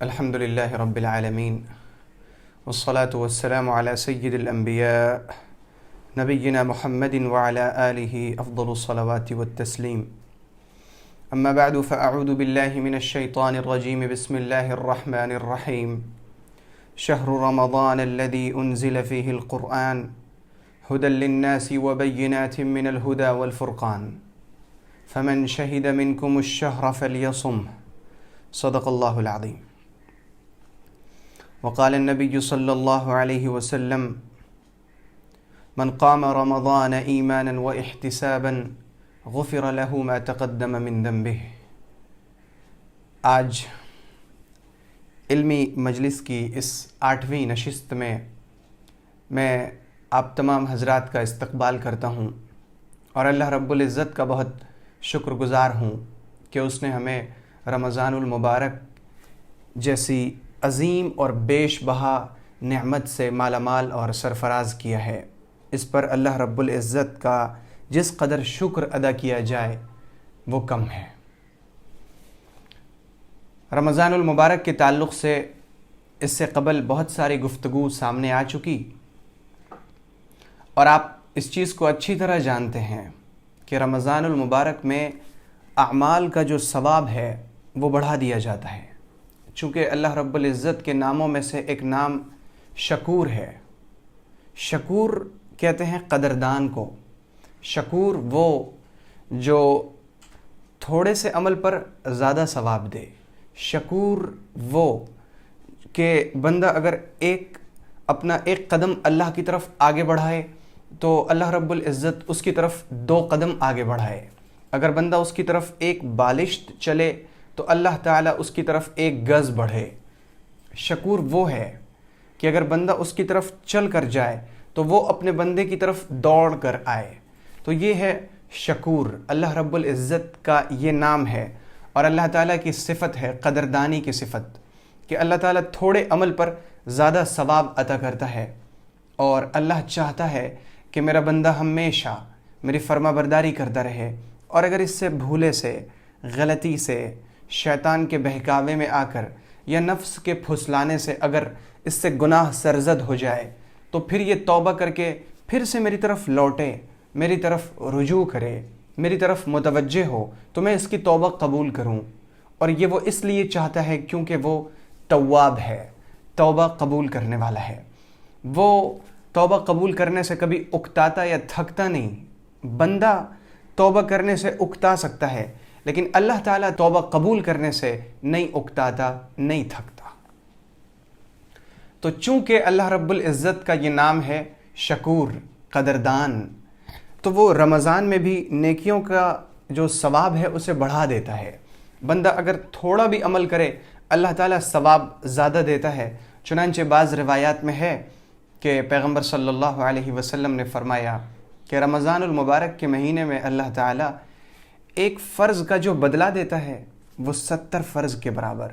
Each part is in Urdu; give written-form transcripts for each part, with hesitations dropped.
الحمد لله رب العالمين والصلاة والسلام على سيد الأنبياء نبينا محمد وعلى آله أفضل الصلوات والتسليم. أما بعد فأعوذ بالله من الشيطان الرجيم. بسم الله الرحمن الرحيم. شهر رمضان الذي أنزل فيه القرآن هدى للناس وبينات من الهدى والفرقان فمن شهد منكم الشهر فليصمه. صدق الله العظيم. وقال النبي صلى الله عليه وسلم من قام رمضان ایمانا واحتسابا غفر له ما تقدم من ذنبه. آج علمی مجلس کی اس 8ویں نشست میں آپ تمام حضرات کا استقبال کرتا ہوں اور اللہ رب العزت کا بہت شکر گزار ہوں کہ اس نے ہمیں رمضان المبارک جیسی عظیم اور بیش بہا نعمت سے مالا مال اور سرفراز کیا ہے. اس پر اللہ رب العزت کا جس قدر شکر ادا کیا جائے وہ کم ہے. رمضان المبارک کے تعلق سے اس سے قبل بہت ساری گفتگو سامنے آ چکی اور آپ اس چیز کو اچھی طرح جانتے ہیں کہ رمضان المبارک میں اعمال کا جو ثواب ہے وہ بڑھا دیا جاتا ہے. چونکہ اللہ رب العزت کے ناموں میں سے ایک نام شکور ہے. شکور کہتے ہیں قدردان کو. شکور وہ جو تھوڑے سے عمل پر زیادہ ثواب دے. شکور وہ کہ بندہ اگر اپنا ایک قدم اللہ کی طرف آگے بڑھائے تو اللہ رب العزت اس کی طرف 2 قدم آگے بڑھائے. اگر بندہ اس کی طرف 1 بالشت چلے تو اللہ تعالیٰ اس کی طرف 1 گز بڑھے. شکور وہ ہے کہ اگر بندہ اس کی طرف چل کر جائے تو وہ اپنے بندے کی طرف دوڑ کر آئے. تو یہ ہے شکور. اللہ رب العزت کا یہ نام ہے اور اللہ تعالیٰ کی صفت ہے قدردانی کی صفت کہ اللہ تعالیٰ تھوڑے عمل پر زیادہ ثواب عطا کرتا ہے اور اللہ چاہتا ہے کہ میرا بندہ ہمیشہ میری فرما برداری کرتا رہے. اور اگر اس سے بھولے سے غلطی سے شیطان کے بہکاوے میں آ کر یا نفس کے پھسلانے سے اگر اس سے گناہ سرزد ہو جائے تو پھر یہ توبہ کر کے پھر سے میری طرف لوٹے، میری طرف رجوع کرے، میری طرف متوجہ ہو تو میں اس کی توبہ قبول کروں. اور یہ وہ اس لیے چاہتا ہے کیونکہ وہ تواب ہے، توبہ قبول کرنے والا ہے. وہ توبہ قبول کرنے سے کبھی اکتاتا یا تھکتا نہیں. بندہ توبہ کرنے سے اکتا سکتا ہے لیکن اللہ تعالیٰ توبہ قبول کرنے سے نہیں اکتاتا، نہیں تھکتا. تو چونکہ اللہ رب العزت کا یہ نام ہے شکور، قدردان، تو وہ رمضان میں بھی نیکیوں کا جو ثواب ہے اسے بڑھا دیتا ہے. بندہ اگر تھوڑا بھی عمل کرے اللہ تعالیٰ ثواب زیادہ دیتا ہے. چنانچہ بعض روایات میں ہے کہ پیغمبر صلی اللہ علیہ وسلم نے فرمایا کہ رمضان المبارک کے مہینے میں اللہ تعالیٰ ایک فرض کا جو بدلہ دیتا ہے وہ 70 فرض کے برابر،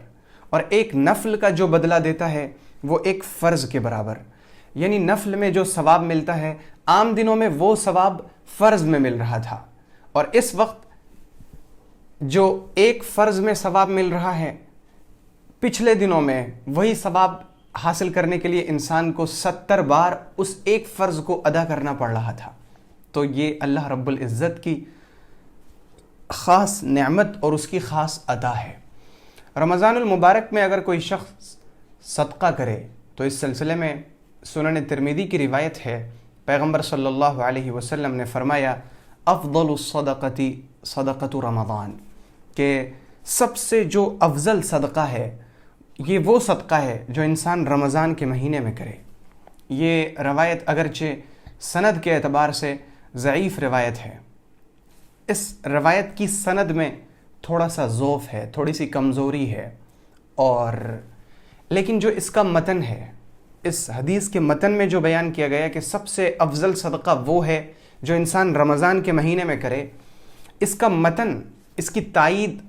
اور ایک نفل کا جو بدلہ دیتا ہے وہ 1 فرض کے برابر. یعنی نفل میں جو ثواب ملتا ہے عام دنوں میں وہ ثواب فرض میں مل رہا تھا، اور اس وقت جو 1 فرض میں ثواب مل رہا ہے پچھلے دنوں میں وہی ثواب حاصل کرنے کے لیے انسان کو 70 بار اس 1 فرض کو ادا کرنا پڑ رہا تھا. تو یہ اللہ رب العزت کی خاص نعمت اور اس کی خاص عطا ہے. رمضان المبارک میں اگر کوئی شخص صدقہ کرے تو اس سلسلے میں سنن ترمذی کی روایت ہے، پیغمبر صلی اللہ علیہ وسلم نے فرمایا افضل الصدقۃ صدقۃ رمضان، کہ سب سے جو افضل صدقہ ہے یہ وہ صدقہ ہے جو انسان رمضان کے مہینے میں کرے. یہ روایت اگرچہ سند کے اعتبار سے ضعیف روایت ہے. اس روایت کی سند میں تھوڑا سا ضعف ہے، تھوڑی سی کمزوری ہے، اور لیکن جو اس کا متن ہے، اس حدیث کے متن میں جو بیان کیا گیا کہ سب سے افضل صدقہ وہ ہے جو انسان رمضان کے مہینے میں کرے، اس کا متن، اس کی تائید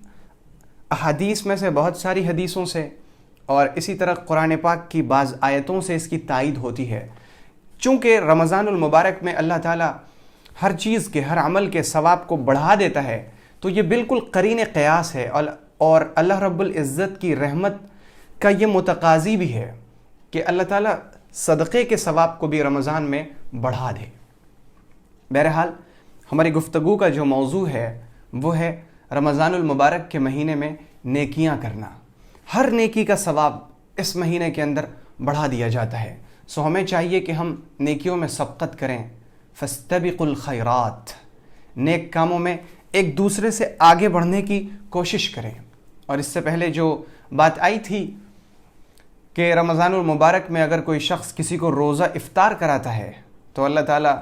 احادیث میں سے بہت ساری حدیثوں سے اور اسی طرح قرآن پاک کی بعض آیتوں سے اس کی تائید ہوتی ہے. چونکہ رمضان المبارک میں اللہ تعالیٰ ہر چیز کے، ہر عمل کے ثواب کو بڑھا دیتا ہے، تو یہ بالکل قرین قیاس ہے اور اللہ رب العزت کی رحمت کا یہ متقاضی بھی ہے کہ اللہ تعالیٰ صدقے کے ثواب کو بھی رمضان میں بڑھا دے۔ بہرحال ہماری گفتگو کا جو موضوع ہے وہ ہے رمضان المبارک کے مہینے میں نیکیاں کرنا۔ ہر نیکی کا ثواب اس مہینے کے اندر بڑھا دیا جاتا ہے، سو ہمیں چاہیے کہ ہم نیکیوں میں سبقت کریں۔ فاستبقوا الخیرات، نیک کاموں میں ایک دوسرے سے آگے بڑھنے کی کوشش کریں۔ اور اس سے پہلے جو بات آئی تھی کہ رمضان المبارک میں اگر کوئی شخص کسی کو روزہ افطار کراتا ہے تو اللہ تعالیٰ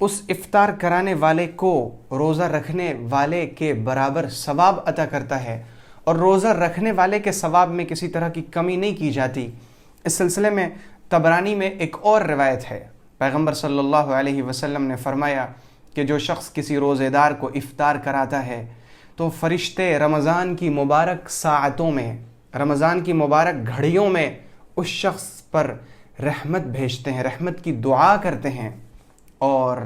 اس افطار کرانے والے کو روزہ رکھنے والے کے برابر ثواب عطا کرتا ہے، اور روزہ رکھنے والے کے ثواب میں کسی طرح کی کمی نہیں کی جاتی۔ اس سلسلے میں طبرانی میں ایک اور روایت ہے، پیغمبر صلی اللہ علیہ وسلم نے فرمایا کہ جو شخص کسی روزے دار کو افطار کراتا ہے تو فرشتے رمضان کی مبارک ساعتوں میں، رمضان کی مبارک گھڑیوں میں اس شخص پر رحمت بھیجتے ہیں، رحمت کی دعا کرتے ہیں۔ اور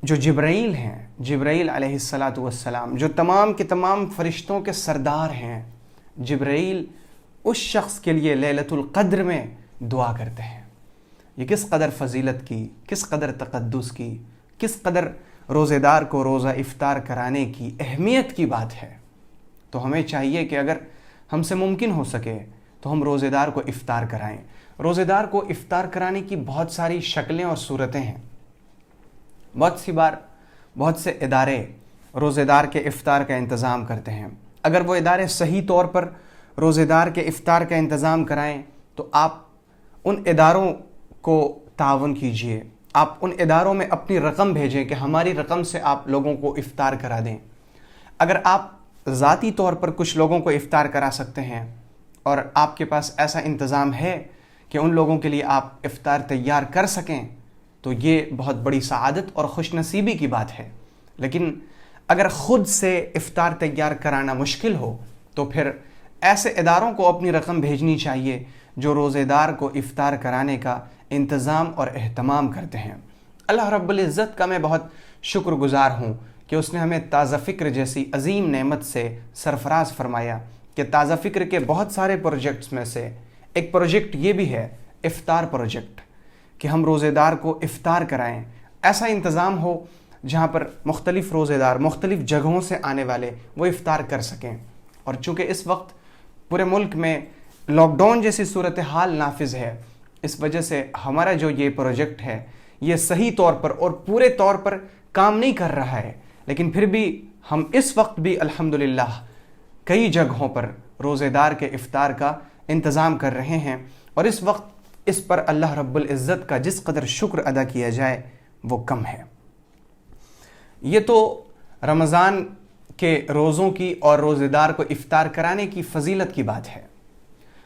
جو جبرائیل ہیں، جبرائیل علیہ السلام جو تمام کے تمام فرشتوں کے سردار ہیں، جبرائیل اس شخص کے لیے لیلۃ القدر میں دعا کرتے ہیں۔ یہ کس قدر فضیلت کی، کس قدر تقدس کی، کس قدر روزے دار کو روزہ افطار کرانے کی اہمیت کی بات ہے۔ تو ہمیں چاہیے کہ اگر ہم سے ممکن ہو سکے تو ہم روزے دار کو افطار کرائیں۔ روزے دار کو افطار کرانے کی بہت ساری شکلیں اور صورتیں ہیں۔ بہت سے ادارے روزے دار کے افطار کا انتظام کرتے ہیں۔ اگر وہ ادارے صحیح طور پر روزے دار کے افطار کا انتظام کرائیں تو آپ ان اداروں کو تعاون کیجئے، آپ ان اداروں میں اپنی رقم بھیجیں کہ ہماری رقم سے آپ لوگوں کو افطار کرا دیں۔ اگر آپ ذاتی طور پر کچھ لوگوں کو افطار کرا سکتے ہیں اور آپ کے پاس ایسا انتظام ہے کہ ان لوگوں کے لیے آپ افطار تیار کر سکیں تو یہ بہت بڑی سعادت اور خوش نصیبی کی بات ہے۔ لیکن اگر خود سے افطار تیار کرانا مشکل ہو تو پھر ایسے اداروں کو اپنی رقم بھیجنی چاہیے جو روزے دار کو افطار کرانے کا انتظام اور اہتمام کرتے ہیں۔ اللہ رب العزت کا میں بہت شکر گزار ہوں کہ اس نے ہمیں تازہ فکر جیسی عظیم نعمت سے سرفراز فرمایا کہ تازہ فکر کے بہت سارے پروجیکٹس میں سے ایک پروجیکٹ یہ بھی ہے، افطار پروجیکٹ، کہ ہم روزے دار کو افطار کرائیں۔ ایسا انتظام ہو جہاں پر مختلف روزے دار مختلف جگہوں سے آنے والے وہ افطار کر سکیں۔ اور چونکہ اس وقت پورے ملک میں لاک ڈاؤن جیسی صورتحال نافذ ہے، اس وجہ سے ہمارا جو یہ پروجیکٹ ہے یہ صحیح طور پر اور پورے طور پر کام نہیں کر رہا ہے، لیکن پھر بھی ہم اس وقت بھی الحمدللہ کئی جگہوں پر روزے دار کے افطار کا انتظام کر رہے ہیں، اور اس وقت اس پر اللہ رب العزت کا جس قدر شکر ادا کیا جائے وہ کم ہے۔ یہ تو رمضان کے روزوں کی اور روزے دار کو افطار کرانے کی فضیلت کی بات ہے۔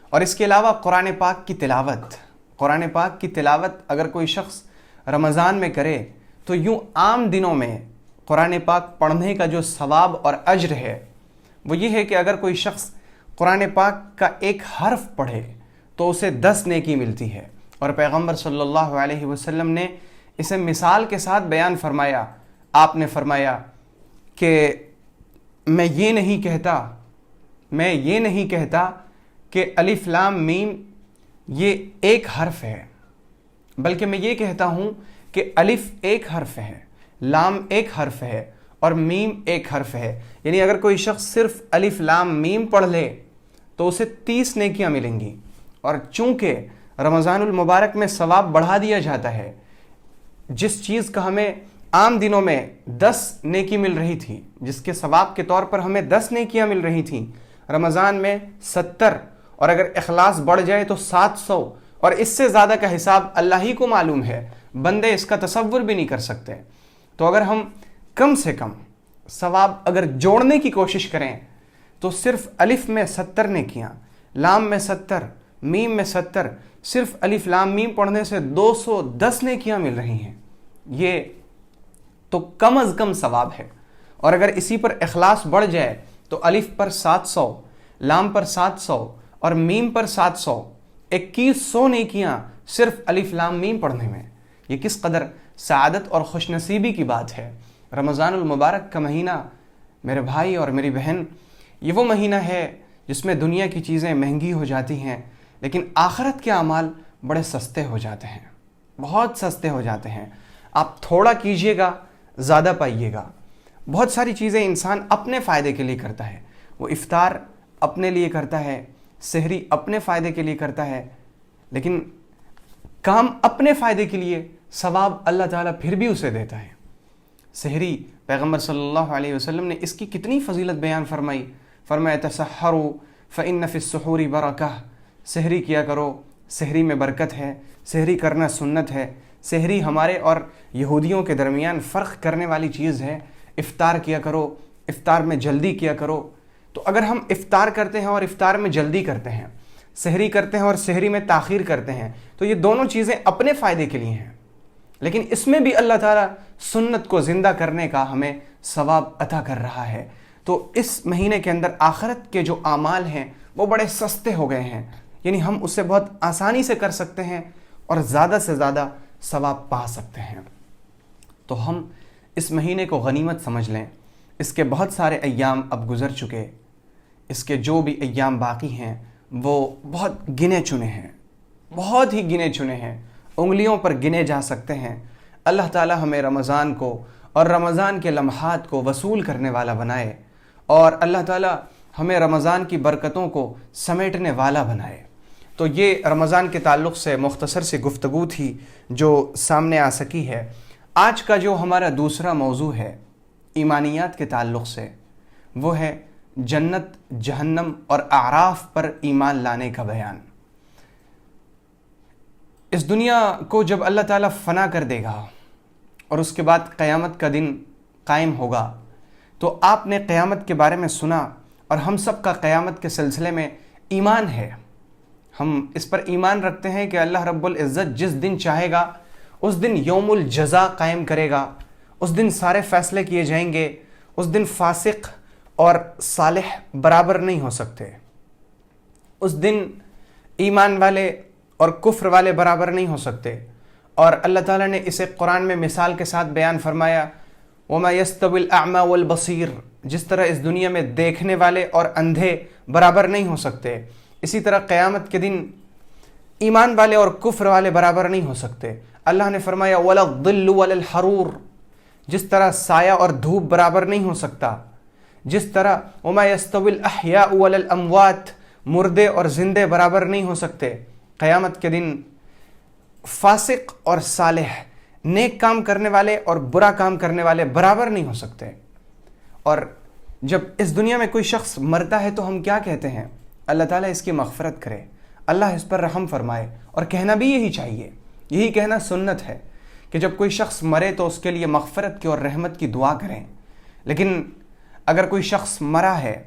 اور اس کے علاوہ قرآن پاک کی تلاوت اگر کوئی شخص رمضان میں کرے تو یوں عام دنوں میں قرآن پاک پڑھنے کا جو ثواب اور اجر ہے وہ یہ ہے کہ اگر کوئی شخص قرآن پاک کا ایک حرف پڑھے تو اسے 10 نیکی ملتی ہے۔ اور پیغمبر صلی اللہ علیہ وسلم نے اسے مثال کے ساتھ بیان فرمایا۔ آپ نے فرمایا کہ میں یہ نہیں کہتا کہ الف لام میم یہ ایک حرف ہے، بلکہ میں یہ کہتا ہوں کہ الف ایک حرف ہے، لام ایک حرف ہے اور میم ایک حرف ہے۔ یعنی اگر کوئی شخص صرف الف لام میم پڑھ لے تو اسے 30 نیکیاں ملیں گی۔ اور چونکہ رمضان المبارک میں ثواب بڑھا دیا جاتا ہے، جس چیز کا ہمیں عام دنوں میں 10 نیکی مل رہی تھی، جس کے ثواب کے طور پر ہمیں 10 نیکیاں مل رہی تھیں، رمضان میں 70، اور اگر اخلاص بڑھ جائے تو 700، اور اس سے زیادہ کا حساب اللہ ہی کو معلوم ہے، بندے اس کا تصور بھی نہیں کر سکتے۔ تو اگر ہم کم سے کم ثواب اگر جوڑنے کی کوشش کریں تو صرف الف میں 70 نیکیاں، لام میں 70، میم میں 70، صرف الف لام میم پڑھنے سے 210 نیکیاں مل رہی ہیں۔ یہ تو کم از کم ثواب ہے۔ اور اگر اسی پر اخلاص بڑھ جائے تو الف پر 700، لام پر 700 اور میم پر 700، 2100 نیکیاں صرف الف لام میم پڑھنے میں۔ یہ کس قدر سعادت اور خوش نصیبی کی بات ہے۔ رمضان المبارک کا مہینہ میرے بھائی اور میری بہن، یہ وہ مہینہ ہے جس میں دنیا کی چیزیں مہنگی ہو جاتی ہیں لیکن آخرت کے اعمال بڑے سستے ہو جاتے ہیں، بہت سستے ہو جاتے ہیں۔ آپ تھوڑا کیجئے گا زیادہ پائیے گا۔ بہت ساری چیزیں انسان اپنے فائدے کے لیے کرتا ہے، وہ افطار اپنے لیے کرتا ہے، سحری اپنے فائدے کے لیے کرتا ہے، لیکن کام اپنے فائدے کے لیے ثواب اللہ تعالیٰ پھر بھی اسے دیتا ہے۔ سحری پیغمبر صلی اللہ علیہ وسلم نے اس کی کتنی فضیلت بیان فرمائی، فرمایا تسحروا فإن فی السحور برکہ، سحری کیا کرو، سحری میں برکت ہے، سحری کرنا سنت ہے۔ سحری ہمارے اور یہودیوں کے درمیان فرق کرنے والی چیز ہے۔ افطار کیا کرو، افطار میں جلدی کیا کرو۔ تو اگر ہم افطار کرتے ہیں اور افطار میں جلدی کرتے ہیں، سحری کرتے ہیں اور سحری میں تاخیر کرتے ہیں، تو یہ دونوں چیزیں اپنے فائدے کے لیے ہیں، لیکن اس میں بھی اللہ تعالیٰ سنت کو زندہ کرنے کا ہمیں ثواب عطا کر رہا ہے۔ تو اس مہینے کے اندر آخرت کے جو اعمال ہیں وہ بڑے سستے ہو گئے ہیں، یعنی ہم اسے بہت آسانی سے کر سکتے ہیں اور زیادہ سے زیادہ ثواب پا سکتے ہیں۔ تو ہم اس مہینے کو غنیمت سمجھ لیں۔ اس کے بہت سارے ایام اب گزر چکے، اس کے جو بھی ایام باقی ہیں وہ بہت گنے چنے ہیں، بہت ہی گنے چنے ہیں، انگلیوں پر گنے جا سکتے ہیں۔ اللہ تعالی ہمیں رمضان کو اور رمضان کے لمحات کو وصول کرنے والا بنائے، اور اللہ تعالی ہمیں رمضان کی برکتوں کو سمیٹنے والا بنائے۔ تو یہ رمضان کے تعلق سے مختصر سی گفتگو تھی جو سامنے آ سکی ہے۔ آج کا جو ہمارا دوسرا موضوع ہے ایمانیات کے تعلق سے، وہ ہے جنت، جہنم اور اعراف پر ایمان لانے کا بیان۔ اس دنیا کو جب اللہ تعالیٰ فنا کر دے گا اور اس کے بعد قیامت کا دن قائم ہوگا، تو آپ نے قیامت کے بارے میں سنا، اور ہم سب کا قیامت کے سلسلے میں ایمان ہے۔ ہم اس پر ایمان رکھتے ہیں کہ اللہ رب العزت جس دن چاہے گا اس دن یوم الجزا قائم کرے گا، اس دن سارے فیصلے کیے جائیں گے، اس دن فاسق اور صالح برابر نہیں ہو سکتے، اس دن ایمان والے اور کفر والے برابر نہیں ہو سکتے۔ اور اللہ تعالیٰ نے اسے قرآن میں مثال کے ساتھ بیان فرمایا، وَمَا يَسْتَوِي الْأَعْمَى وَالْبَصِيرُ، جس طرح اس دنیا میں دیکھنے والے اور اندھے برابر نہیں ہو سکتے، اسی طرح قیامت کے دن ایمان والے اور کفر والے برابر نہیں ہو سکتے۔ اللہ نے فرمایا وَلَا الظِّلُّ وَلَا الْحَرُورُ، جس طرح سایہ اور دھوپ برابر نہیں ہو سکتا، جس طرح وَمَا يَسْتَوِي الْأَحْيَاءُ وَلَا الْأَمْوَاتُ، مردے اور زندے برابر نہیں ہو سکتے۔ قیامت کے دن فاسق اور صالح، نیک کام کرنے والے اور برا کام کرنے والے برابر نہیں ہو سکتے۔ اور جب اس دنیا میں کوئی شخص مرتا ہے تو ہم کیا کہتے ہیں؟ اللہ تعالیٰ اس کی مغفرت کرے، اللہ اس پر رحم فرمائے، اور کہنا بھی یہی چاہیے، یہی کہنا سنت ہے کہ جب کوئی شخص مرے تو اس کے لیے مغفرت کی اور رحمت کی دعا کریں۔ لیکن اگر کوئی شخص مرا ہے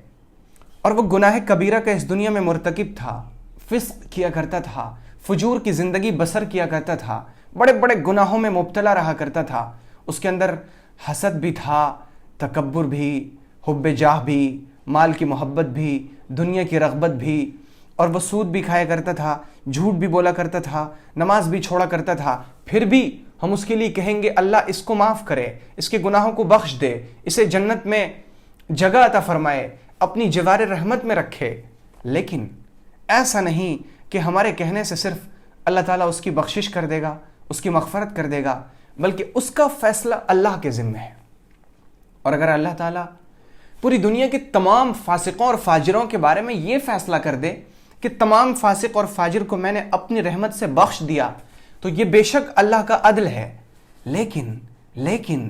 اور وہ گناہ کبیرہ کا اس دنیا میں مرتکب تھا، فسق کیا کرتا تھا، فجور کی زندگی بسر کیا کرتا تھا، بڑے بڑے گناہوں میں مبتلا رہا کرتا تھا، اس کے اندر حسد بھی تھا، تکبر بھی، حب جاہ بھی، مال کی محبت بھی، دنیا کی رغبت بھی، اور وہ سود بھی کھایا کرتا تھا، جھوٹ بھی بولا کرتا تھا، نماز بھی چھوڑا کرتا تھا، پھر بھی ہم اس کے لیے کہیں گے اللہ اس کو معاف کرے، اس کے گناہوں کو بخش دے، اسے جنت میں جگہ عطا فرمائے، اپنی جوار رحمت میں رکھے۔ لیکن ایسا نہیں کہ ہمارے کہنے سے صرف اللہ تعالیٰ اس کی بخشش کر دے گا، اس کی مغفرت کر دے گا، بلکہ اس کا فیصلہ اللہ کے ذمہ ہے۔ اور اگر اللہ تعالیٰ پوری دنیا کے تمام فاسقوں اور فاجروں کے بارے میں یہ فیصلہ کر دے کہ تمام فاسق اور فاجر کو میں نے اپنی رحمت سے بخش دیا، تو یہ بے شک اللہ کا عدل ہے۔ لیکن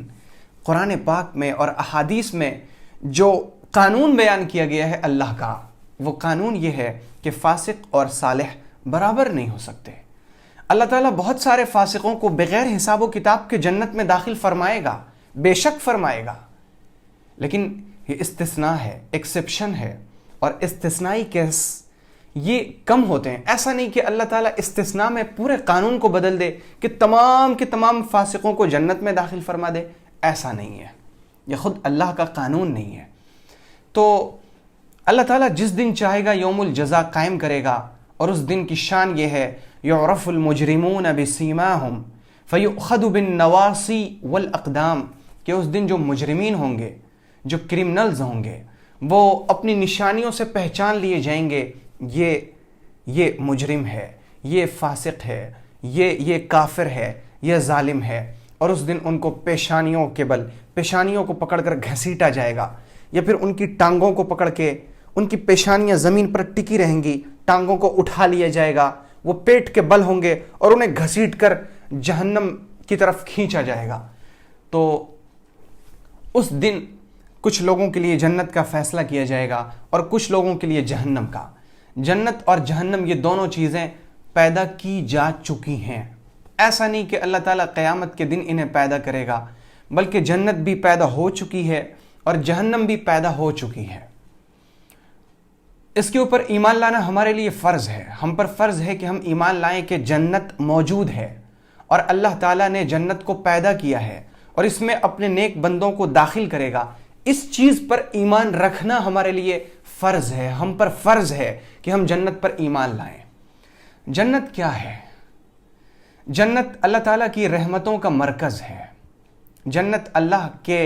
قرآن پاک میں اور احادیث میں جو قانون بیان کیا گیا ہے اللہ کا، وہ قانون یہ ہے کہ فاسق اور صالح برابر نہیں ہو سکتے۔ اللہ تعالیٰ بہت سارے فاسقوں کو بغیر حساب و کتاب کے جنت میں داخل فرمائے گا، بے شک فرمائے گا، لیکن یہ استثناء ہے، ایکسیپشن ہے، اور استثنائی کیس یہ کم ہوتے ہیں۔ ایسا نہیں کہ اللہ تعالیٰ استثناء میں پورے قانون کو بدل دے کہ تمام کے تمام فاسقوں کو جنت میں داخل فرما دے، ایسا نہیں ہے، یہ خود اللہ کا قانون نہیں ہے۔ تو اللہ تعالیٰ جس دن چاہے گا یوم الجزا قائم کرے گا، اور اس دن کی شان یہ ہے یعرف المجرمون بسیماہم فیؤخذ بالنواصی والاقدام، کہ اس دن جو مجرمین ہوں گے، جو کرمنلز ہوں گے، وہ اپنی نشانیوں سے پہچان لیے جائیں گے، یہ مجرم ہے، یہ فاسق ہے، یہ کافر ہے، یہ ظالم ہے، اور اس دن ان کو پیشانیوں کو پکڑ کر گھسیٹا جائے گا، یا پھر ان کی ٹانگوں کو پکڑ کے ان کی پیشانیاں زمین پر ٹکی رہیں گی، ٹانگوں کو اٹھا لیا جائے گا، وہ پیٹ کے بل ہوں گے اور انہیں گھسیٹ کر جہنم کی طرف کھینچا جائے گا۔ تو اس دن کچھ لوگوں کے لیے جنت کا فیصلہ کیا جائے گا اور کچھ لوگوں کے لیے جہنم کا۔ جنت اور جہنم یہ دونوں چیزیں پیدا کی جا چکی ہیں، ایسا نہیں کہ اللہ تعالیٰ قیامت کے دن انہیں پیدا کرے گا، بلکہ جنت بھی پیدا ہو چکی ہے اور جہنم بھی پیدا ہو چکی ہے۔ اس کے اوپر ایمان لانا ہمارے لیے فرض ہے، ہم پر فرض ہے کہ ہم ایمان لائیں کہ جنت موجود ہے اور اللہ تعالیٰ نے جنت کو پیدا کیا ہے اور اس میں اپنے نیک بندوں کو داخل کرے گا۔ اس چیز پر ایمان رکھنا ہمارے لیے فرض ہے، ہم پر فرض ہے کہ ہم جنت پر ایمان لائیں۔ جنت کیا ہے؟ جنت اللہ تعالیٰ کی رحمتوں کا مرکز ہے۔ جنت اللہ کے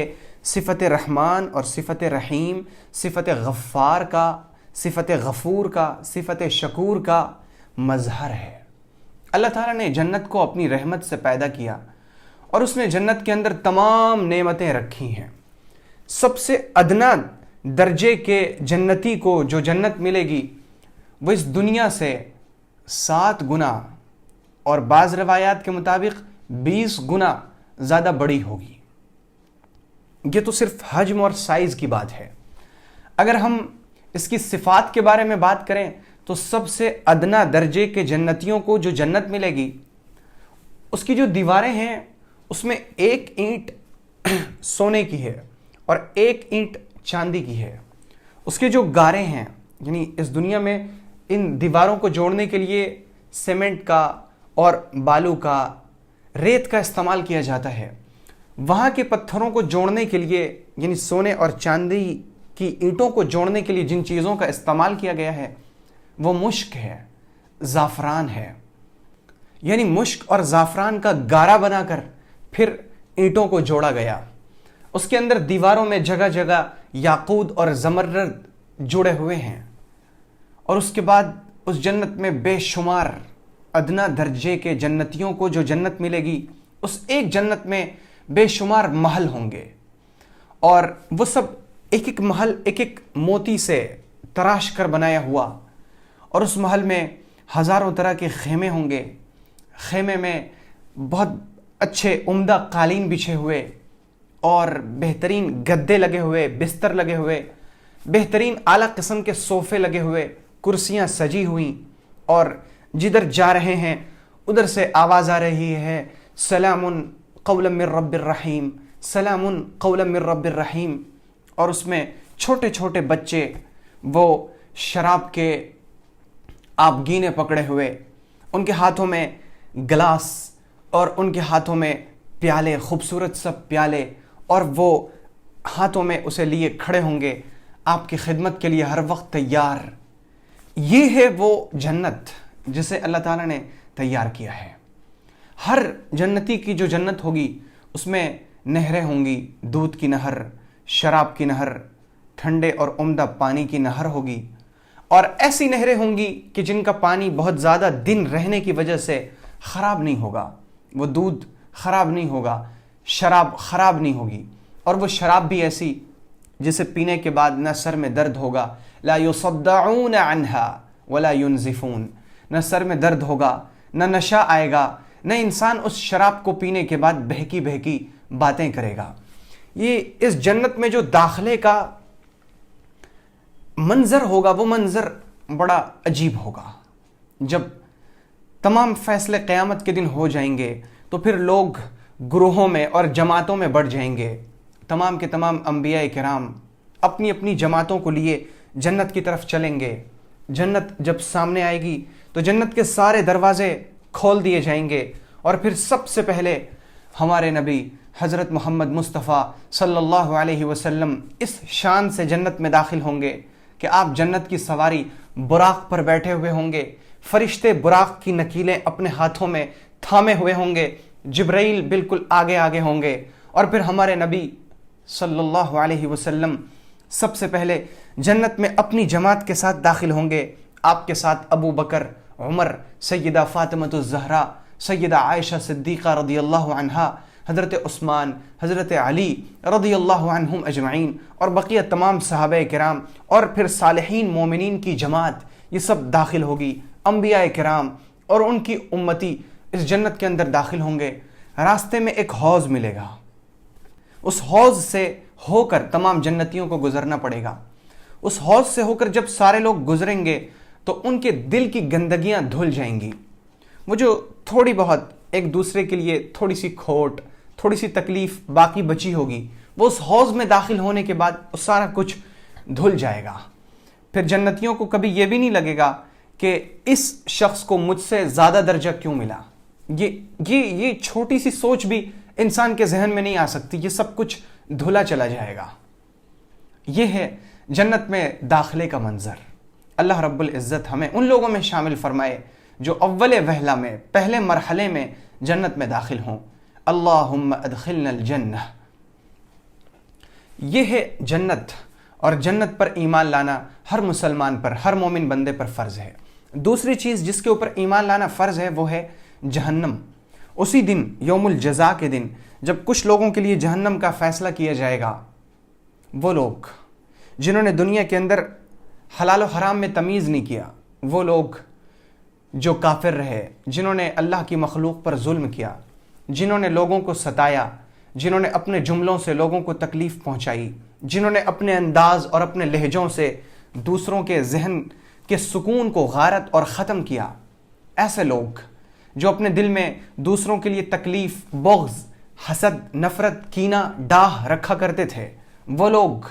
صفت رحمان اور صفت رحیم، صفت غفار کا، صفت غفور کا، صفت شکور کا مظہر ہے۔ اللہ تعالیٰ نے جنت کو اپنی رحمت سے پیدا کیا اور اس نے جنت کے اندر تمام نعمتیں رکھی ہیں۔ سب سے ادنا درجے کے جنتی کو جو جنت ملے گی وہ اس دنیا سے 7 گنا اور بعض روایات کے مطابق 20 گنا زیادہ بڑی ہوگی۔ یہ تو صرف حجم اور سائز کی بات ہے۔ اگر ہم اس کی صفات کے بارے میں بات کریں تو سب سے ادنا درجے کے جنتیوں کو جو جنت ملے گی، اس کی جو دیواریں ہیں اس میں 1 اینٹ سونے کی ہے اور 1 اینٹ چاندی کی ہے۔ اس کے جو گارے ہیں، یعنی اس دنیا میں ان دیواروں کو جوڑنے کے لیے سیمنٹ کا اور بالو کا، ریت کا استعمال کیا جاتا ہے۔ وہاں کے پتھروں کو جوڑنے کے لیے، یعنی سونے اور چاندی کی اینٹوں کو جوڑنے کے لیے جن چیزوں کا استعمال کیا گیا ہے وہ مشک ہے، زعفران ہے، یعنی مشک اور زعفران کا گارا بنا کر پھر اینٹوں کو جوڑا گیا۔ اس کے اندر دیواروں میں جگہ جگہ یاقوت اور زمرد جڑے ہوئے ہیں، اور اس کے بعد اس جنت میں بے شمار ادنا درجے کے جنتیوں کو جو جنت ملے گی، اس ایک جنت میں بے شمار محل ہوں گے، اور وہ سب ایک ایک محل ایک ایک موتی سے تراش کر بنایا ہوا، اور اس محل میں ہزاروں طرح کے خیمے ہوں گے۔ خیمے میں بہت اچھے عمدہ قالین بچھے ہوئے اور بہترین گدے لگے ہوئے، بستر لگے ہوئے، بہترین اعلیٰ قسم کے صوفے لگے ہوئے، کرسیاں سجی ہوئیں، اور جدھر جا رہے ہیں ادھر سے آواز آ رہی ہے، سلام قولا من رب الرحیم، سلام قولا من رب الرحیم۔ اور اس میں چھوٹے چھوٹے بچے وہ شراب کے آبگینے پکڑے ہوئے، ان کے ہاتھوں میں گلاس اور ان کے ہاتھوں میں پیالے، خوبصورت سب پیالے، اور وہ ہاتھوں میں اسے لیے کھڑے ہوں گے آپ کی خدمت کے لیے ہر وقت تیار۔ یہ ہے وہ جنت جسے اللہ تعالیٰ نے تیار کیا ہے۔ ہر جنتی کی جو جنت ہوگی اس میں نہریں ہوں گی، دودھ کی نہر، شراب کی نہر، ٹھنڈے اور عمدہ پانی کی نہر ہوگی، اور ایسی نہریں ہوں گی کہ جن کا پانی بہت زیادہ دن رہنے کی وجہ سے خراب نہیں ہوگا، وہ دودھ خراب نہیں ہوگا، شراب خراب نہیں ہوگی، اور وہ شراب بھی ایسی جسے پینے کے بعد نہ سر میں درد ہوگا، لا یصدعون عنها ولا ينزفون، نہ سر میں درد ہوگا، نہ نشہ آئے گا، نہ انسان اس شراب کو پینے کے بعد بہکی بہکی باتیں کرے گا۔ یہ اس جنت میں جو داخلے کا منظر ہوگا وہ منظر بڑا عجیب ہوگا۔ جب تمام فیصلے قیامت کے دن ہو جائیں گے تو پھر لوگ گروہوں میں اور جماعتوں میں بڑھ جائیں گے۔ تمام کے تمام انبیاء کرام اپنی اپنی جماعتوں کو لیے جنت کی طرف چلیں گے۔ جنت جب سامنے آئے گی تو جنت کے سارے دروازے کھول دیے جائیں گے، اور پھر سب سے پہلے ہمارے نبی حضرت محمد مصطفیٰ صلی اللہ علیہ وسلم اس شان سے جنت میں داخل ہوں گے کہ آپ جنت کی سواری براق پر بیٹھے ہوئے ہوں گے، فرشتے براق کی نکیلیں اپنے ہاتھوں میں تھامے ہوئے ہوں گے، جبرائیل بالکل آگے آگے ہوں گے، اور پھر ہمارے نبی صلی اللہ علیہ وسلم سب سے پہلے جنت میں اپنی جماعت کے ساتھ داخل ہوں گے. آپ کے ساتھ ابو بکر، عمر، سیدہ فاطمۃ الزہرا، سیدہ عائشہ صدیقہ رضی اللہ عنہا، حضرت عثمان، حضرت علی رضی اللہ عنہم اجمعین، اور بقیہ تمام صحابہ کرام، اور پھر صالحین مومنین کی جماعت، یہ سب داخل ہوگی. انبیاء کرام اور ان کی امتی اس جنت کے اندر داخل ہوں گے. راستے میں ایک حوض ملے گا، اس حوض سے ہو کر تمام جنتیوں کو گزرنا پڑے گا. اس حوض سے ہو کر جب سارے لوگ گزریں گے تو ان کے دل کی گندگیاں دھل جائیں گی. وہ جو تھوڑی بہت ایک دوسرے کے لیے تھوڑی سی کھوٹ، تھوڑی سی تکلیف باقی بچی ہوگی، وہ اس حوض میں داخل ہونے کے بعد سارا کچھ دھل جائے گا. پھر جنتیوں کو کبھی یہ بھی نہیں لگے گا کہ اس شخص کو مجھ سے زیادہ درجہ کیوں ملا. یہ چھوٹی سی سوچ بھی انسان کے ذہن میں نہیں آ سکتی. یہ سب کچھ دھلا چلا جائے گا. یہ ہے جنت میں داخلے کا منظر. اللہ رب العزت ہمیں ان لوگوں میں شامل فرمائے جو اول وہلہ میں، پہلے مرحلے میں جنت میں داخل ہوں. اللہم ادخلنا الجنہ. یہ ہے جنت، اور جنت پر ایمان لانا ہر مسلمان پر، ہر مومن بندے پر فرض ہے. دوسری چیز جس کے اوپر ایمان لانا فرض ہے وہ ہے جہنم. اسی دن یوم الجزا کے دن جب کچھ لوگوں کے لیے جہنم کا فیصلہ کیا جائے گا، وہ لوگ جنہوں نے دنیا کے اندر حلال و حرام میں تمیز نہیں کیا، وہ لوگ جو کافر رہے، جنہوں نے اللہ کی مخلوق پر ظلم کیا، جنہوں نے لوگوں کو ستایا، جنہوں نے اپنے جملوں سے لوگوں کو تکلیف پہنچائی، جنہوں نے اپنے انداز اور اپنے لہجوں سے دوسروں کے ذہن کے سکون کو غارت اور ختم کیا. ایسے لوگ جو اپنے دل میں دوسروں کے لیے تکلیف، بغض، حسد، نفرت، کینہ، ڈاہ رکھا کرتے تھے، وہ لوگ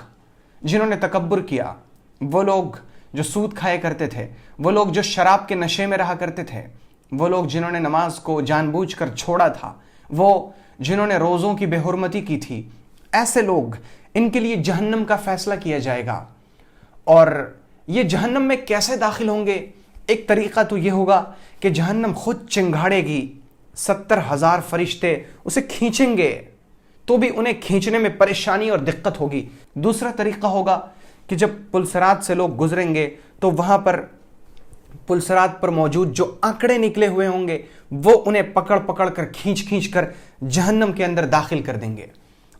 جنہوں نے تکبر کیا، وہ لوگ جو سود کھایا کرتے تھے، وہ لوگ جو شراب کے نشے میں رہا کرتے تھے، وہ لوگ جنہوں نے نماز کو جان بوجھ کر چھوڑا تھا، وہ جنہوں نے روزوں کی بے حرمتی کی تھی، ایسے لوگ، ان کے لیے جہنم کا فیصلہ کیا جائے گا. اور یہ جہنم میں کیسے داخل ہوں گے؟ ایک طریقہ تو یہ ہوگا کہ جہنم خود چنگھاڑے گی، 70,000 فرشتے اسے کھینچیں گے تو بھی انہیں کھینچنے میں پریشانی اور دقت ہوگی. دوسرا طریقہ ہوگا کہ جب پلسرات سے لوگ گزریں گے تو وہاں پر پلسرات پر موجود جو آنکڑے نکلے ہوئے ہوں گے وہ انہیں پکڑ پکڑ کر کھینچ کر جہنم کے اندر داخل کر دیں گے.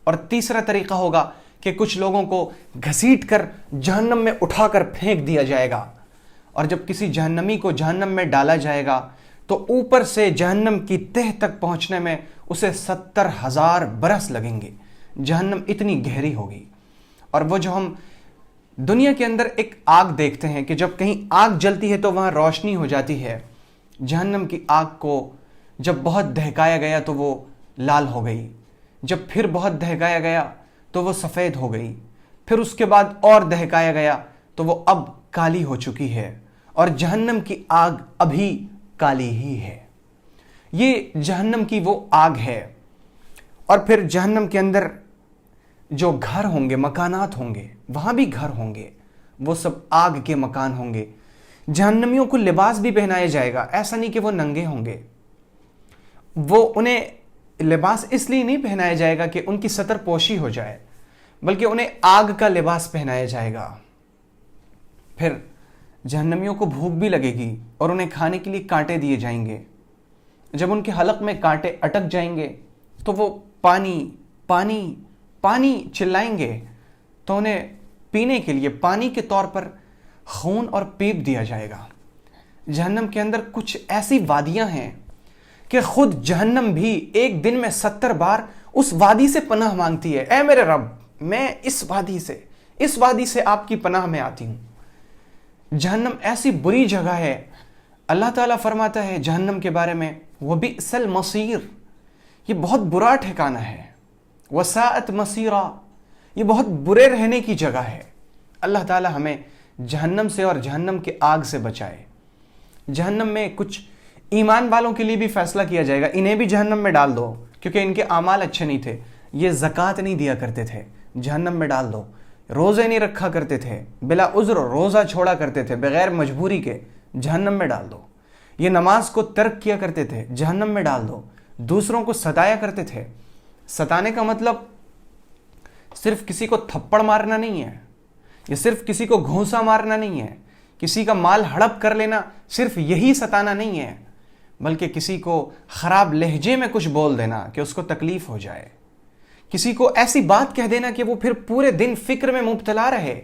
اور تیسرا طریقہ ہوگا کہ کچھ لوگوں کو گھسیٹ کر جہنم میں اٹھا کر پھینک دیا جائے گا. اور جب کسی جہنمی کو جہنم میں ڈالا جائے گا تو اوپر سے جہنم کی تہ تک پہنچنے میں اسے 70,000 برس لگیں گے. جہنم اتنی گہری ہوگی. اور وہ جو ہم دنیا کے اندر ایک آگ دیکھتے ہیں کہ جب کہیں آگ جلتی ہے تو وہاں روشنی ہو جاتی ہے، جہنم کی آگ کو جب بہت دہکایا گیا تو وہ لال ہو گئی، جب پھر بہت دہکایا گیا تو وہ سفید ہو گئی، پھر اس کے بعد اور دہکایا گیا تو وہ اب کالی ہو چکی ہے. اور جہنم کی آگ ابھی کالی ہی ہے. یہ جہنم کی وہ آگ ہے. اور پھر جہنم کے اندر جو گھر ہوں گے، مکانات ہوں گے، وہاں بھی گھر ہوں گے، وہ سب آگ کے مکان ہوں گے. جہنمیوں کو لباس بھی پہنایا جائے گا. ایسا نہیں کہ وہ ننگے ہوں گے، وہ انہیں لباس اس لیے نہیں پہنایا جائے گا کہ ان کی ستر پوشی ہو جائے، بلکہ انہیں آگ کا لباس پہنایا جائے گا. پھر جہنمیوں کو بھوک بھی لگے گی اور انہیں کھانے کے لیے کانٹے دیے جائیں گے. جب ان کے حلق میں کانٹے اٹک جائیں گے تو وہ پانی پانی پانی چلائیں گے، تو انہیں پینے کے لیے پانی کے طور پر خون اور پیپ دیا جائے گا. جہنم کے اندر کچھ ایسی وادیاں ہیں کہ خود جہنم بھی ایک دن میں 70 بار اس وادی سے پناہ مانگتی ہے. اے میرے رب، میں اس وادی سے آپ کی پناہ میں آتی ہوں. جہنم ایسی بری جگہ ہے. اللہ تعالیٰ فرماتا ہے جہنم کے بارے میں، وَبِئْسَ الْمَصِيرُ، یہ بہت برا ٹھکانہ ہے. وَسَاءَتْ مَصِيرًا، یہ بہت برے رہنے کی جگہ ہے. اللہ تعالیٰ ہمیں جہنم سے اور جہنم کے آگ سے بچائے. جہنم میں کچھ ایمان والوں کے لیے بھی فیصلہ کیا جائے گا، انہیں بھی جہنم میں ڈال دو کیونکہ ان کے اعمال اچھے نہیں تھے، یہ زکوٰۃ نہیں دیا کرتے تھے، جہنم میں ڈال دو. روزے نہیں رکھا کرتے تھے، بلا عذر روزہ چھوڑا کرتے تھے بغیر مجبوری کے، جہنم میں ڈال دو. یہ نماز کو ترک کیا کرتے تھے، جہنم میں ڈال دو. دوسروں کو ستایا کرتے تھے. ستانے کا مطلب صرف کسی کو تھپڑ مارنا نہیں ہے، یہ صرف کسی کو گھونسا مارنا نہیں ہے، کسی کا مال ہڑپ کر لینا صرف یہی ستانا نہیں ہے، بلکہ کسی کو خراب لہجے میں کچھ بول دینا کہ اس کو تکلیف ہو جائے، کسی کو ایسی بات کہہ دینا کہ وہ پھر پورے دن فکر میں مبتلا رہے،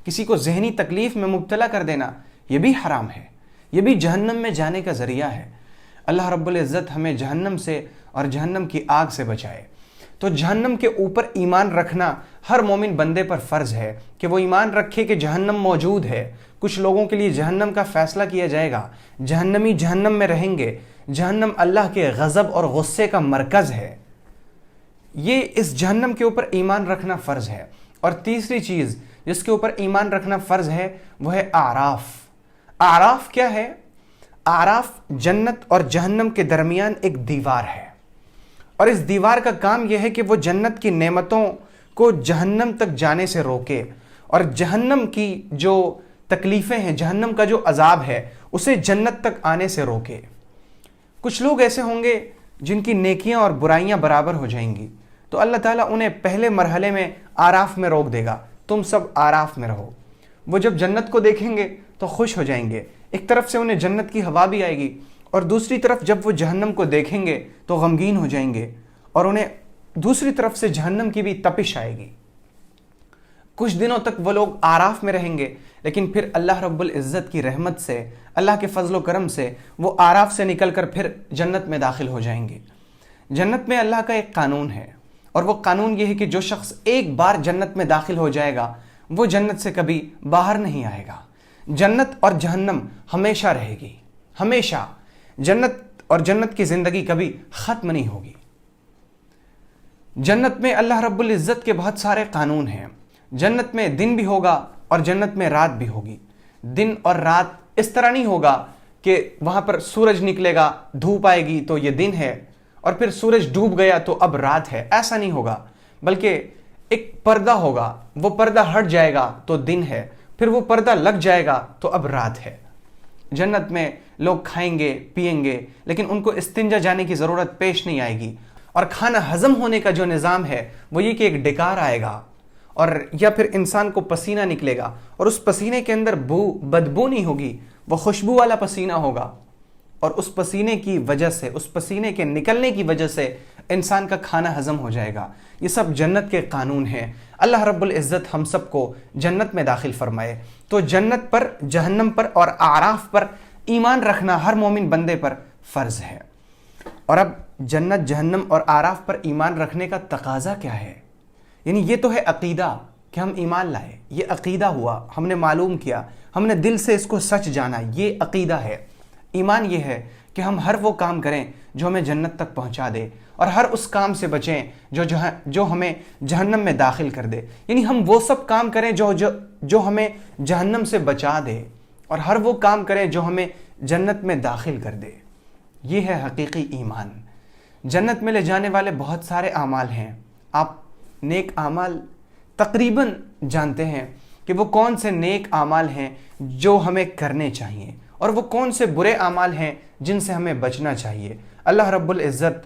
کسی کو ذہنی تکلیف میں مبتلا کر دینا، یہ بھی حرام ہے، یہ بھی جہنم میں جانے کا ذریعہ ہے۔ اللہ رب العزت ہمیں جہنم سے اور جہنم کی آگ سے بچائے۔ تو جہنم کے اوپر ایمان رکھنا ہر مومن بندے پر فرض ہے کہ وہ ایمان رکھے کہ جہنم موجود ہے۔ کچھ لوگوں کے لیے جہنم کا فیصلہ کیا جائے گا، جہنمی جہنم میں رہیں گے، جہنم اللہ کے غضب اور غصے کا مرکز ہے۔ یہ اس جہنم کے اوپر ایمان رکھنا فرض ہے۔ اور تیسری چیز جس کے اوپر ایمان رکھنا فرض ہے وہ ہے اعراف۔ اعراف کیا ہے؟ اعراف جنت اور جہنم کے درمیان ایک دیوار ہے، اور اس دیوار کا کام یہ ہے کہ وہ جنت کی نعمتوں کو جہنم تک جانے سے روکے، اور جہنم کی جو تکلیفیں ہیں، جہنم کا جو عذاب ہے، اسے جنت تک آنے سے روکے۔ کچھ لوگ ایسے ہوں گے جن کی نیکیاں اور برائیاں برابر ہو جائیں گی، تو اللہ تعالیٰ انہیں پہلے مرحلے میں اعراف میں روک دے گا، تم سب اعراف میں رہو۔ وہ جب جنت کو دیکھیں گے تو خوش ہو جائیں گے، ایک طرف سے انہیں جنت کی ہوا بھی آئے گی، اور دوسری طرف جب وہ جہنم کو دیکھیں گے تو غمگین ہو جائیں گے، اور انہیں دوسری طرف سے جہنم کی بھی تپش آئے گی۔ کچھ دنوں تک وہ لوگ اعراف میں رہیں گے، لیکن پھر اللہ رب العزت کی رحمت سے، اللہ کے فضل و کرم سے وہ اعراف سے نکل کر پھر جنت میں داخل ہو جائیں گے۔ جنت میں اللہ کا ایک قانون ہے، اور وہ قانون یہ ہے کہ جو شخص ایک بار جنت میں داخل ہو جائے گا وہ جنت سے کبھی باہر نہیں آئے گا۔ جنت اور جہنم ہمیشہ رہے گی، ہمیشہ۔ جنت اور جنت کی زندگی کبھی ختم نہیں ہوگی۔ جنت میں اللہ رب العزت کے بہت سارے قانون ہیں۔ جنت میں دن بھی ہوگا اور جنت میں رات بھی ہوگی۔ دن اور رات اس طرح نہیں ہوگا کہ وہاں پر سورج نکلے گا، دھوپ آئے گی تو یہ دن ہے، اور پھر سورج ڈوب گیا تو اب رات ہے، ایسا نہیں ہوگا، بلکہ ایک پردہ ہوگا، وہ پردہ ہٹ جائے گا تو دن ہے، پھر وہ پردہ لگ جائے گا تو اب رات ہے۔ جنت میں لوگ کھائیں گے، پئیں گے، لیکن ان کو استنجا جانے کی ضرورت پیش نہیں آئے گی، اور کھانا ہضم ہونے کا جو نظام ہے وہ یہ کہ ایک ڈکار آئے گا، اور یا پھر انسان کو پسینہ نکلے گا، اور اس پسینے کے اندر بدبو نہیں ہوگی، وہ خوشبو والا پسینہ ہوگا، اور اس پسینے کی وجہ سے، اس پسینے کے نکلنے کی وجہ سے انسان کا کھانا ہضم ہو جائے گا۔ یہ سب جنت کے قانون ہیں۔ اللہ رب العزت ہم سب کو جنت میں داخل فرمائے۔ تو جنت پر، جہنم پر اور اعراف پر ایمان رکھنا ہر مومن بندے پر فرض ہے۔ اور اب جنت، جہنم اور اعراف پر ایمان رکھنے کا تقاضا کیا ہے؟ یعنی یہ تو ہے عقیدہ کہ ہم ایمان لائے، یہ عقیدہ ہوا، ہم نے معلوم کیا، ہم نے دل سے اس کو سچ جانا، یہ عقیدہ ہے۔ ایمان یہ ہے کہ ہم ہر وہ کام کریں جو ہمیں جنت تک پہنچا دے، اور ہر اس کام سے بچیں جو ہمیں جہنم میں داخل کر دے۔ یعنی ہم وہ سب کام کریں جو ہمیں جہنم سے بچا دے، اور ہر وہ کام کریں جو ہمیں جنت میں داخل کر دے۔ یہ ہے حقیقی ایمان۔ جنت میں لے جانے والے بہت سارے اعمال ہیں۔ آپ نیک اعمال تقریباً جانتے ہیں کہ وہ کون سے نیک اعمال ہیں جو ہمیں کرنے چاہیے، اور وہ کون سے برے اعمال ہیں جن سے ہمیں بچنا چاہیے۔ اللہ رب العزت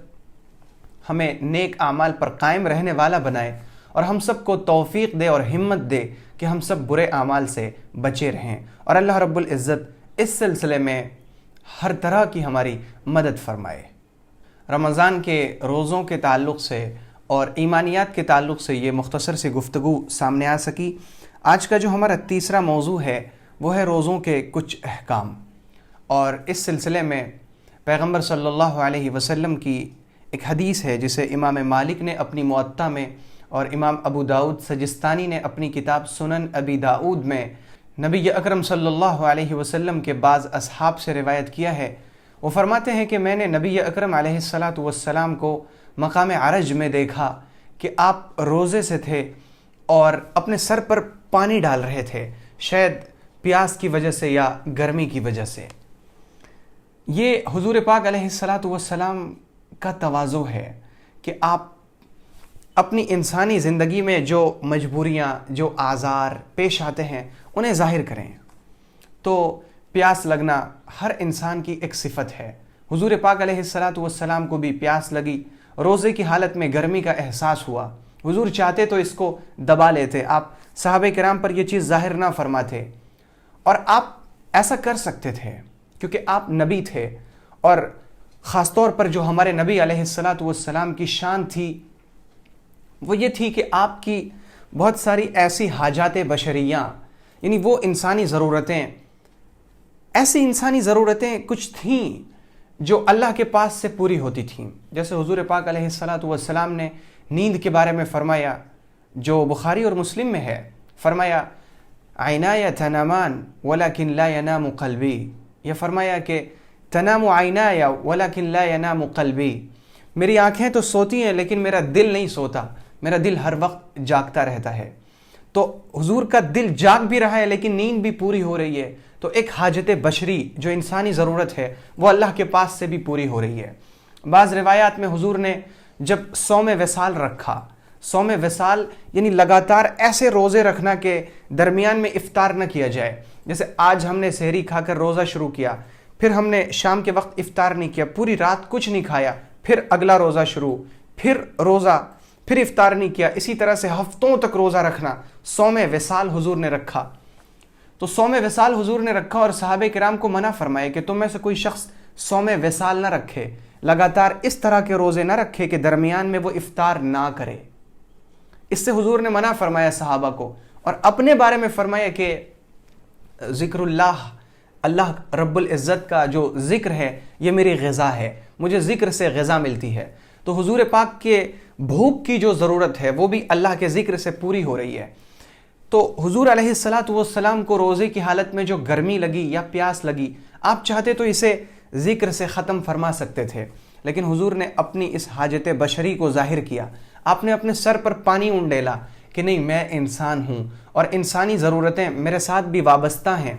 ہمیں نیک اعمال پر قائم رہنے والا بنائے، اور ہم سب کو توفیق دے اور ہمت دے کہ ہم سب برے اعمال سے بچے رہیں، اور اللہ رب العزت اس سلسلے میں ہر طرح کی ہماری مدد فرمائے۔ رمضان کے روزوں کے تعلق سے اور ایمانیات کے تعلق سے یہ مختصر سی گفتگو سامنے آ سکی۔ آج کا جو ہمارا تیسرا موضوع ہے وہ ہے روزوں کے کچھ احکام، اور اس سلسلے میں پیغمبر صلی اللہ علیہ وسلم کی ایک حدیث ہے جسے امام مالک نے اپنی موطا میں اور امام ابو داؤد سجستانی نے اپنی کتاب سنن ابی داؤد میں نبی اکرم صلی اللہ علیہ وسلم کے بعض اصحاب سے روایت کیا ہے۔ وہ فرماتے ہیں کہ میں نے نبی اکرم علیہ السلام کو مقام عرج میں دیکھا کہ آپ روزے سے تھے اور اپنے سر پر پانی ڈال رہے تھے، شاید پیاس کی وجہ سے یا گرمی کی وجہ سے۔ یہ حضور پاک علیہ السلام کا تواضع ہے کہ آپ اپنی انسانی زندگی میں جو مجبوریاں، جو آزار پیش آتے ہیں انہیں ظاہر کریں۔ تو پیاس لگنا ہر انسان کی ایک صفت ہے۔ حضور پاک علیہ السلام کو بھی پیاس لگی، روزے کی حالت میں گرمی کا احساس ہوا، حضور چاہتے تو اس کو دبا لیتے، آپ صحابہ کرام پر یہ چیز ظاہر نہ فرماتے، اور آپ ایسا کر سکتے تھے کیونکہ آپ نبی تھے، اور خاص طور پر جو ہمارے نبی علیہ السلام کی شان تھی وہ یہ تھی کہ آپ کی بہت ساری ایسی حاجات بشریاں، یعنی وہ انسانی ضرورتیں، ایسی انسانی ضرورتیں کچھ تھیں جو اللہ کے پاس سے پوری ہوتی تھیں. جیسے حضور پاک علیہ السلام نے نیند کے بارے میں فرمایا، جو بخاری اور مسلم میں ہے، فرمایا عینایا تنامان ولکن لا ینام قلبی. یہ فرمایا کہ تنام عینایا ولکن لا ینام قلبی، میری آنکھیں تو سوتی ہیں لیکن میرا دل نہیں سوتا، میرا دل ہر وقت جاگتا رہتا ہے. تو حضور کا دل جاگ بھی رہا ہے لیکن نیند بھی پوری ہو رہی ہے. تو ایک حاجت بشری جو انسانی ضرورت ہے وہ اللہ کے پاس سے بھی پوری ہو رہی ہے. بعض روایات میں حضور نے جب صوم وصال رکھا، صوم وصال یعنی لگاتار ایسے روزے رکھنا کہ درمیان میں افطار نہ کیا جائے. جیسے آج ہم نے سحری کھا کر روزہ شروع کیا، پھر ہم نے شام کے وقت افطار نہیں کیا، پوری رات کچھ نہیں کھایا، پھر اگلا روزہ شروع، پھر روزہ، پھر افطار نہیں کیا. اسی طرح سے ہفتوں تک روزہ رکھنا، صوم وصال حضور نے رکھا. تو صوم وصال حضور نے رکھا اور صحابہ کرام کو منع فرمایا کہ تم میں سے کوئی شخص صوم وصال نہ رکھے، لگاتار اس طرح کے روزے نہ رکھے کہ درمیان میں وہ افطار نہ کرے. اس سے حضور نے منع فرمایا صحابہ کو، اور اپنے بارے میں فرمایا کہ ذکر اللہ رب العزت کا جو ذکر ہے یہ میری غذا ہے، مجھے ذکر سے غذا ملتی ہے. تو حضور پاک کے بھوک کی جو ضرورت ہے وہ بھی اللہ کے ذکر سے پوری ہو رہی ہے. تو حضور علیہ السلام کو روزے کی حالت میں جو گرمی لگی یا پیاس لگی، آپ چاہتے تو اسے ذکر سے ختم فرما سکتے تھے، لیکن حضور نے اپنی اس حاجت بشری کو ظاہر کیا. آپ نے اپنے سر پر پانی انڈیلا کہ نہیں، میں انسان ہوں اور انسانی ضرورتیں میرے ساتھ بھی وابستہ ہیں،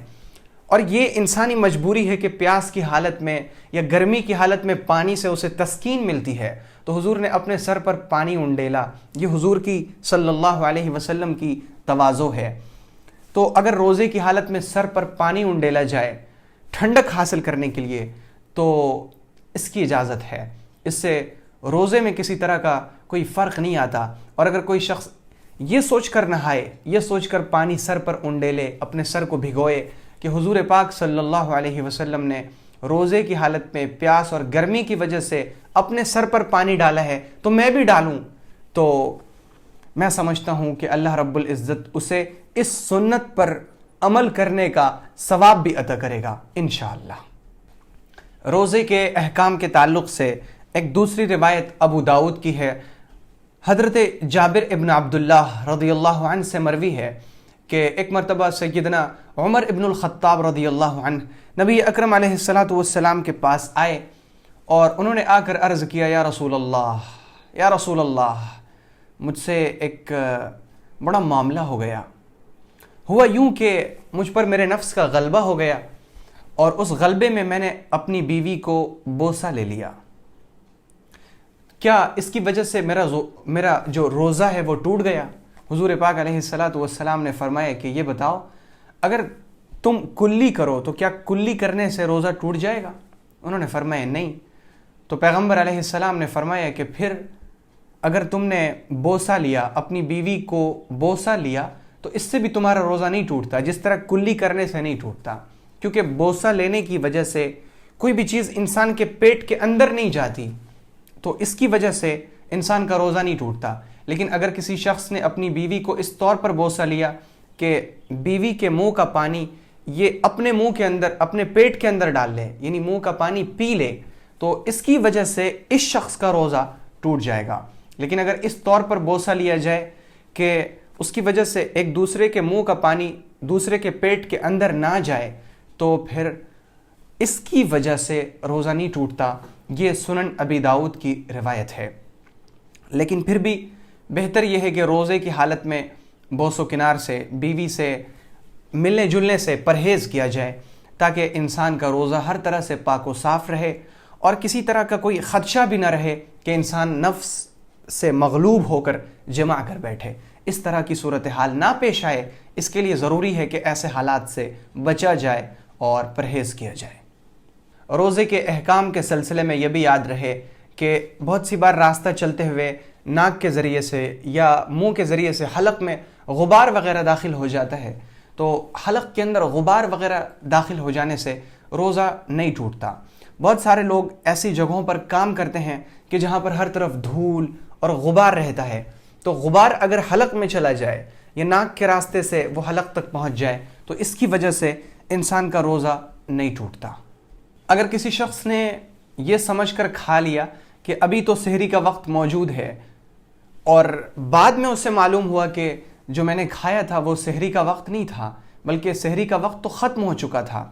اور یہ انسانی مجبوری ہے کہ پیاس کی حالت میں یا گرمی کی حالت میں پانی سے اسے تسکین ملتی ہے. تو حضور نے اپنے سر پر پانی انڈیلا. یہ حضور کی صلی اللہ علیہ وسلم کی تواضع ہے. تو اگر روزے کی حالت میں سر پر پانی انڈیلا جائے ٹھنڈک حاصل کرنے کے لیے تو اس کی اجازت ہے. اس سے روزے میں کسی طرح کا کوئی فرق نہیں آتا. اور اگر کوئی شخص یہ سوچ کر نہائے، یہ سوچ کر پانی سر پر انڈیلے، اپنے سر کو بھگوئے کہ حضور پاک صلی اللہ علیہ وسلم نے روزے کی حالت میں پیاس اور گرمی کی وجہ سے اپنے سر پر پانی ڈالا ہے تو میں بھی ڈالوں، تو میں سمجھتا ہوں کہ اللہ رب العزت اسے اس سنت پر عمل کرنے کا ثواب بھی عطا کرے گا انشاءاللہ. روزے کے احکام کے تعلق سے ایک دوسری روایت ابو داؤد کی ہے. حضرت جابر ابن عبداللہ رضی اللہ عنہ سے مروی ہے کہ ایک مرتبہ سیدنا عمر ابن الخطاب رضی اللہ عنہ نبی اکرم علیہ السلام کے پاس آئے اور انہوں نے آ کر عرض کیا، یا رسول اللہ، مجھ سے ایک بڑا معاملہ ہو گیا. ہوا یوں کہ مجھ پر میرے نفس کا غلبہ ہو گیا اور اس غلبے میں میں نے اپنی بیوی کو بوسہ لے لیا. کیا اس کی وجہ سے میرا جو روزہ ہے وہ ٹوٹ گیا؟ حضور پاک علیہ السلام نے فرمایا کہ یہ بتاؤ، اگر تم کلی کرو تو کیا کلی کرنے سے روزہ ٹوٹ جائے گا؟ انہوں نے فرمایا نہیں. تو پیغمبر علیہ السلام نے فرمایا کہ پھر اگر تم نے بوسہ لیا، اپنی بیوی کو بوسہ لیا، تو اس سے بھی تمہارا روزہ نہیں ٹوٹتا جس طرح کلی کرنے سے نہیں ٹوٹتا، کیونکہ بوسہ لینے کی وجہ سے کوئی بھی چیز انسان کے پیٹ کے اندر نہیں جاتی، تو اس کی وجہ سے انسان کا روزہ نہیں ٹوٹتا. لیکن اگر کسی شخص نے اپنی بیوی کو اس طور پر بوسہ لیا کہ بیوی کے منہ کا پانی یہ اپنے منہ کے اندر، اپنے پیٹ کے اندر ڈال لے، یعنی منہ کا پانی پی لے، تو اس کی وجہ سے اس شخص کا روزہ ٹوٹ جائے گا. لیکن اگر اس طور پر بوسہ لیا جائے کہ اس کی وجہ سے ایک دوسرے کے منہ کا پانی دوسرے کے پیٹ کے اندر نہ جائے تو پھر اس کی وجہ سے روزہ نہیں ٹوٹتا. یہ سنن ابی داؤد کی روایت ہے. لیکن پھر بھی بہتر یہ ہے کہ روزے کی حالت میں بوس و کنار سے، بیوی سے ملنے جلنے سے پرہیز کیا جائے تاکہ انسان کا روزہ ہر طرح سے پاک و صاف رہے اور کسی طرح کا کوئی خدشہ بھی نہ رہے کہ انسان نفس سے مغلوب ہو کر جمع کر بیٹھے. اس طرح کی صورتحال نہ پیش آئے، اس کے لیے ضروری ہے کہ ایسے حالات سے بچا جائے اور پرہیز کیا جائے. روزے کے احکام کے سلسلے میں یہ بھی یاد رہے کہ بہت سی بار راستہ چلتے ہوئے ناک کے ذریعے سے یا منہ کے ذریعے سے حلق میں غبار وغیرہ داخل ہو جاتا ہے، تو حلق کے اندر غبار وغیرہ داخل ہو جانے سے روزہ نہیں ٹوٹتا۔ بہت سارے لوگ ایسی جگہوں پر کام کرتے ہیں کہ جہاں پر ہر طرف دھول اور غبار رہتا ہے، تو غبار اگر حلق میں چلا جائے یا ناک کے راستے سے وہ حلق تک پہنچ جائے تو اس کی وجہ سے انسان کا روزہ نہیں ٹوٹتا۔ اگر کسی شخص نے یہ سمجھ کر کھا لیا کہ ابھی تو سحری کا وقت موجود ہے، اور بعد میں اسے معلوم ہوا کہ جو میں نے کھایا تھا وہ سحری کا وقت نہیں تھا بلکہ سحری کا وقت تو ختم ہو چکا تھا۔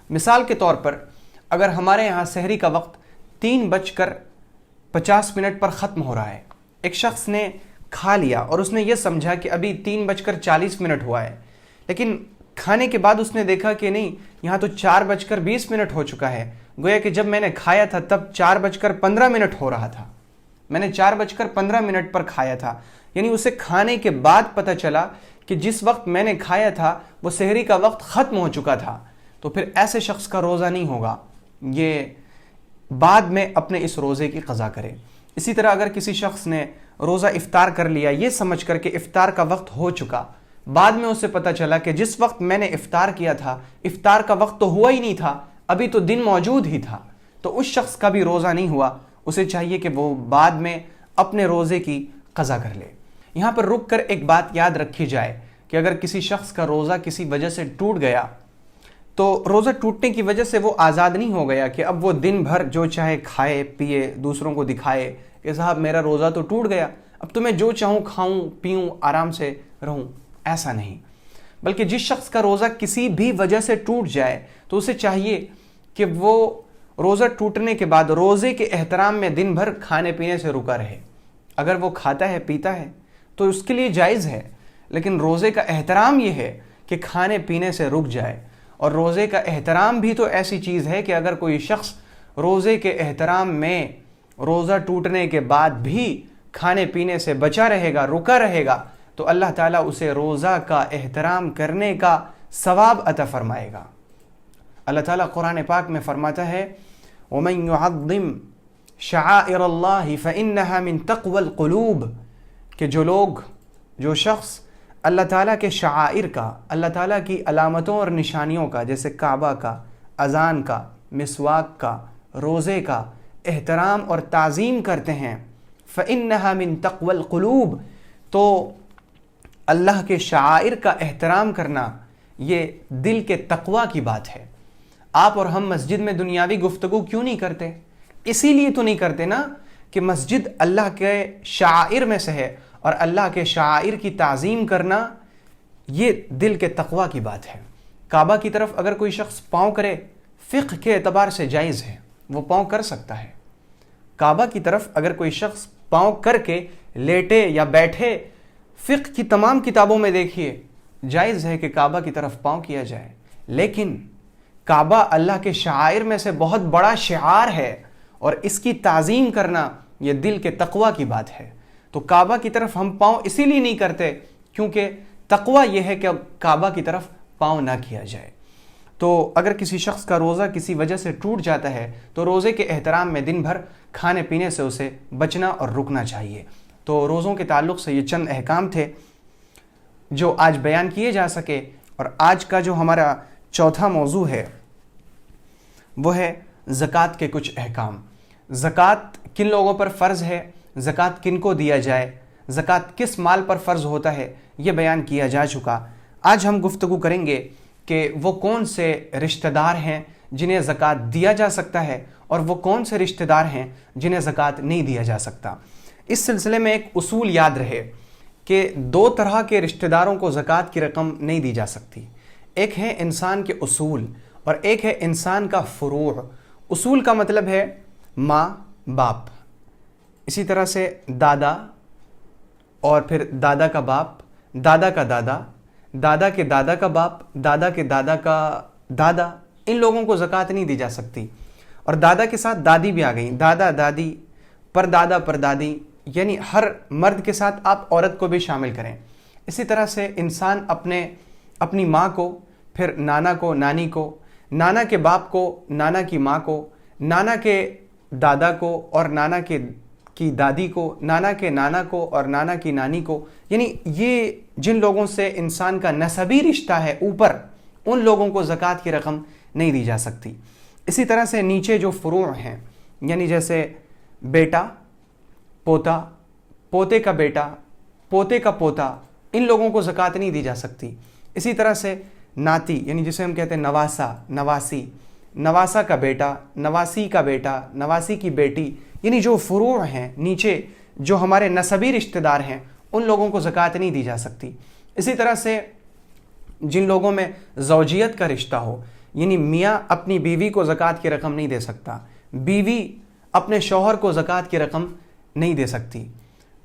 مثال کے طور پر اگر ہمارے یہاں سحری کا وقت 3:50 پر ختم ہو رہا ہے، ایک شخص نے کھا لیا اور اس نے یہ سمجھا کہ ابھی 3:40 ہوا ہے، لیکن کھانے کے بعد اس نے دیکھا کہ نہیں، یہاں تو 4:20 ہو چکا ہے، گویا کہ جب میں نے کھایا تھا تب 4:15 ہو رہا تھا، میں نے 4:15 پر کھایا تھا، یعنی اسے کھانے کے بعد پتہ چلا کہ جس وقت میں نے کھایا تھا وہ سحری کا وقت ختم ہو چکا تھا، تو پھر ایسے شخص کا روزہ نہیں ہوگا، یہ بعد میں اپنے اس روزے کی قضا کرے۔ اسی طرح اگر کسی شخص نے روزہ افطار کر لیا یہ سمجھ کر کہ افطار کا وقت ہو چکا، بعد میں اسے پتہ چلا کہ جس وقت میں نے افطار کیا تھا افطار کا وقت تو ہوا ہی نہیں تھا، ابھی تو دن موجود ہی تھا، تو اس شخص کا بھی روزہ نہیں ہوا، اسے چاہیے کہ وہ بعد میں اپنے روزے کی قضا کر لے۔ یہاں پر رک کر ایک بات یاد رکھی جائے کہ اگر کسی شخص کا روزہ کسی وجہ سے ٹوٹ گیا تو روزہ ٹوٹنے کی وجہ سے وہ آزاد نہیں ہو گیا کہ اب وہ دن بھر جو چاہے کھائے پیے، دوسروں کو دکھائے کہ صاحب میرا روزہ تو ٹوٹ گیا، اب تو میں جو چاہوں کھاؤں پیوں آرام سے رہوں، ایسا نہیں۔ بلکہ جس شخص کا روزہ کسی بھی وجہ سے ٹوٹ جائے تو اسے چاہیے کہ وہ روزہ ٹوٹنے کے بعد روزے کے احترام میں دن بھر کھانے پینے سے رکا رہے۔ اگر وہ کھاتا ہے پیتا ہے تو اس کے لیے جائز ہے، لیکن روزے کا احترام یہ ہے کہ کھانے پینے سے رک جائے۔ اور روزے کا احترام بھی تو ایسی چیز ہے کہ اگر کوئی شخص روزے کے احترام میں روزہ ٹوٹنے کے بعد بھی کھانے پینے سے بچا رہے گا، رکا رہے گا، تو اللہ تعالیٰ اسے روزہ کا احترام کرنے کا ثواب عطا فرمائے گا۔ اللہ تعالیٰ قرآن پاک میں فرماتا ہے وَمَن يُعَظِّمْ شَعَائِرَ اللَّهِ فَإِنَّهَا مِن تَقْوَى الْقُلُوبِ، کہ جو شخص اللہ تعالیٰ کے شعائر کا، اللہ تعالیٰ کی علامتوں اور نشانیوں کا، جیسے کعبہ کا، اذان کا، مسواک کا، روزے کا احترام اور تعظیم کرتے ہیں، فَإِنَّهَا مِن تَقْوَى الْقُلُوبِ، تو اللہ کے شعائر کا احترام کرنا یہ دل کے تقوی کی بات ہے۔ آپ اور ہم مسجد میں دنیاوی گفتگو کیوں نہیں کرتے؟ اسی لیے تو نہیں کرتے نا کہ مسجد اللہ کے شعائر میں سے ہے، اور اللہ کے شعائر کی تعظیم کرنا یہ دل کے تقوی کی بات ہے۔ کعبہ کی طرف اگر کوئی شخص پاؤں کرے فقہ کے اعتبار سے جائز ہے، وہ پاؤں کر سکتا ہے۔ کعبہ کی طرف اگر کوئی شخص پاؤں کر کے لیٹے یا بیٹھے، فقہ کی تمام کتابوں میں دیکھیے جائز ہے کہ کعبہ کی طرف پاؤں کیا جائے، لیکن کعبہ اللہ کے شعائر میں سے بہت بڑا شعار ہے، اور اس کی تعظیم کرنا یہ دل کے تقوی کی بات ہے۔ تو کعبہ کی طرف ہم پاؤں اسی لیے نہیں کرتے کیونکہ تقوی یہ ہے کہ کعبہ کی طرف پاؤں نہ کیا جائے۔ تو اگر کسی شخص کا روزہ کسی وجہ سے ٹوٹ جاتا ہے تو روزے کے احترام میں دن بھر کھانے پینے سے اسے بچنا اور رکنا چاہیے۔ تو روزوں کے تعلق سے یہ چند احکام تھے جو آج بیان کیے جا سکے، اور آج کا جو ہمارا چوتھا موضوع ہے وہ ہے زکوٰۃ کے کچھ احکام۔ زکوٰۃ کن لوگوں پر فرض ہے، زکوٰۃ کن کو دیا جائے، زکوٰۃ کس مال پر فرض ہوتا ہے، یہ بیان کیا جا چکا۔ آج ہم گفتگو کریں گے کہ وہ کون سے رشتہ دار ہیں جنہیں زکوٰۃ دیا جا سکتا ہے، اور وہ کون سے رشتہ دار ہیں جنہیں زکوٰۃ نہیں دیا جا سکتا۔ اس سلسلے میں ایک اصول یاد رہے کہ دو طرح کے رشتہ داروں کو زکوٰۃ کی رقم نہیں دی جا سکتی، ایک ہے انسان کے اصول اور ایک ہے انسان کا فروع۔ اصول کا مطلب ہے ماں باپ، اسی طرح سے دادا، اور پھر دادا کا باپ، دادا کا دادا، دادا کے دادا کا باپ، دادا کے دادا کا دادا، ان لوگوں کو زکوٰۃ نہیں دی جا سکتی۔ اور دادا کے ساتھ دادی بھی آ گئی، دادا دادی، پر دادا پر دادی، یعنی ہر مرد کے ساتھ آپ عورت کو بھی شامل کریں۔ اسی طرح سے انسان اپنی ماں کو، پھر نانا کو، نانی کو، نانا کے باپ کو، نانا کی ماں کو، نانا کے دادا کو، اور نانا کے کی دادی کو، نانا کے نانا کو اور نانا کی نانی کو، یعنی یہ جن لوگوں سے انسان کا نسبی رشتہ ہے اوپر، ان لوگوں کو زکوٰۃ کی رقم نہیں دی جا سکتی۔ اسی طرح سے نیچے جو فروع ہیں، یعنی جیسے بیٹا، پوتا، پوتے کا بیٹا، پوتے کا پوتا، ان لوگوں کو زکوٰۃ نہیں دی جا سکتی۔ اسی طرح سے ناتی، یعنی جسے ہم کہتے ہیں نواسا، نواسی، نواسا کا بیٹا، نواسی کا بیٹا، نواسی کی بیٹی، یعنی جو فروع ہیں نیچے جو ہمارے نسبی رشتہ دار ہیں، ان لوگوں کو زکوٰۃ نہیں دی جا سکتی۔ اسی طرح سے جن لوگوں میں زوجیت کا رشتہ ہو، یعنی میاں اپنی بیوی کو زکوٰۃ کی رقم نہیں دے سکتا، بیوی اپنے شوہر کو زکوٰۃ کی رقم نہیں دے سکتی،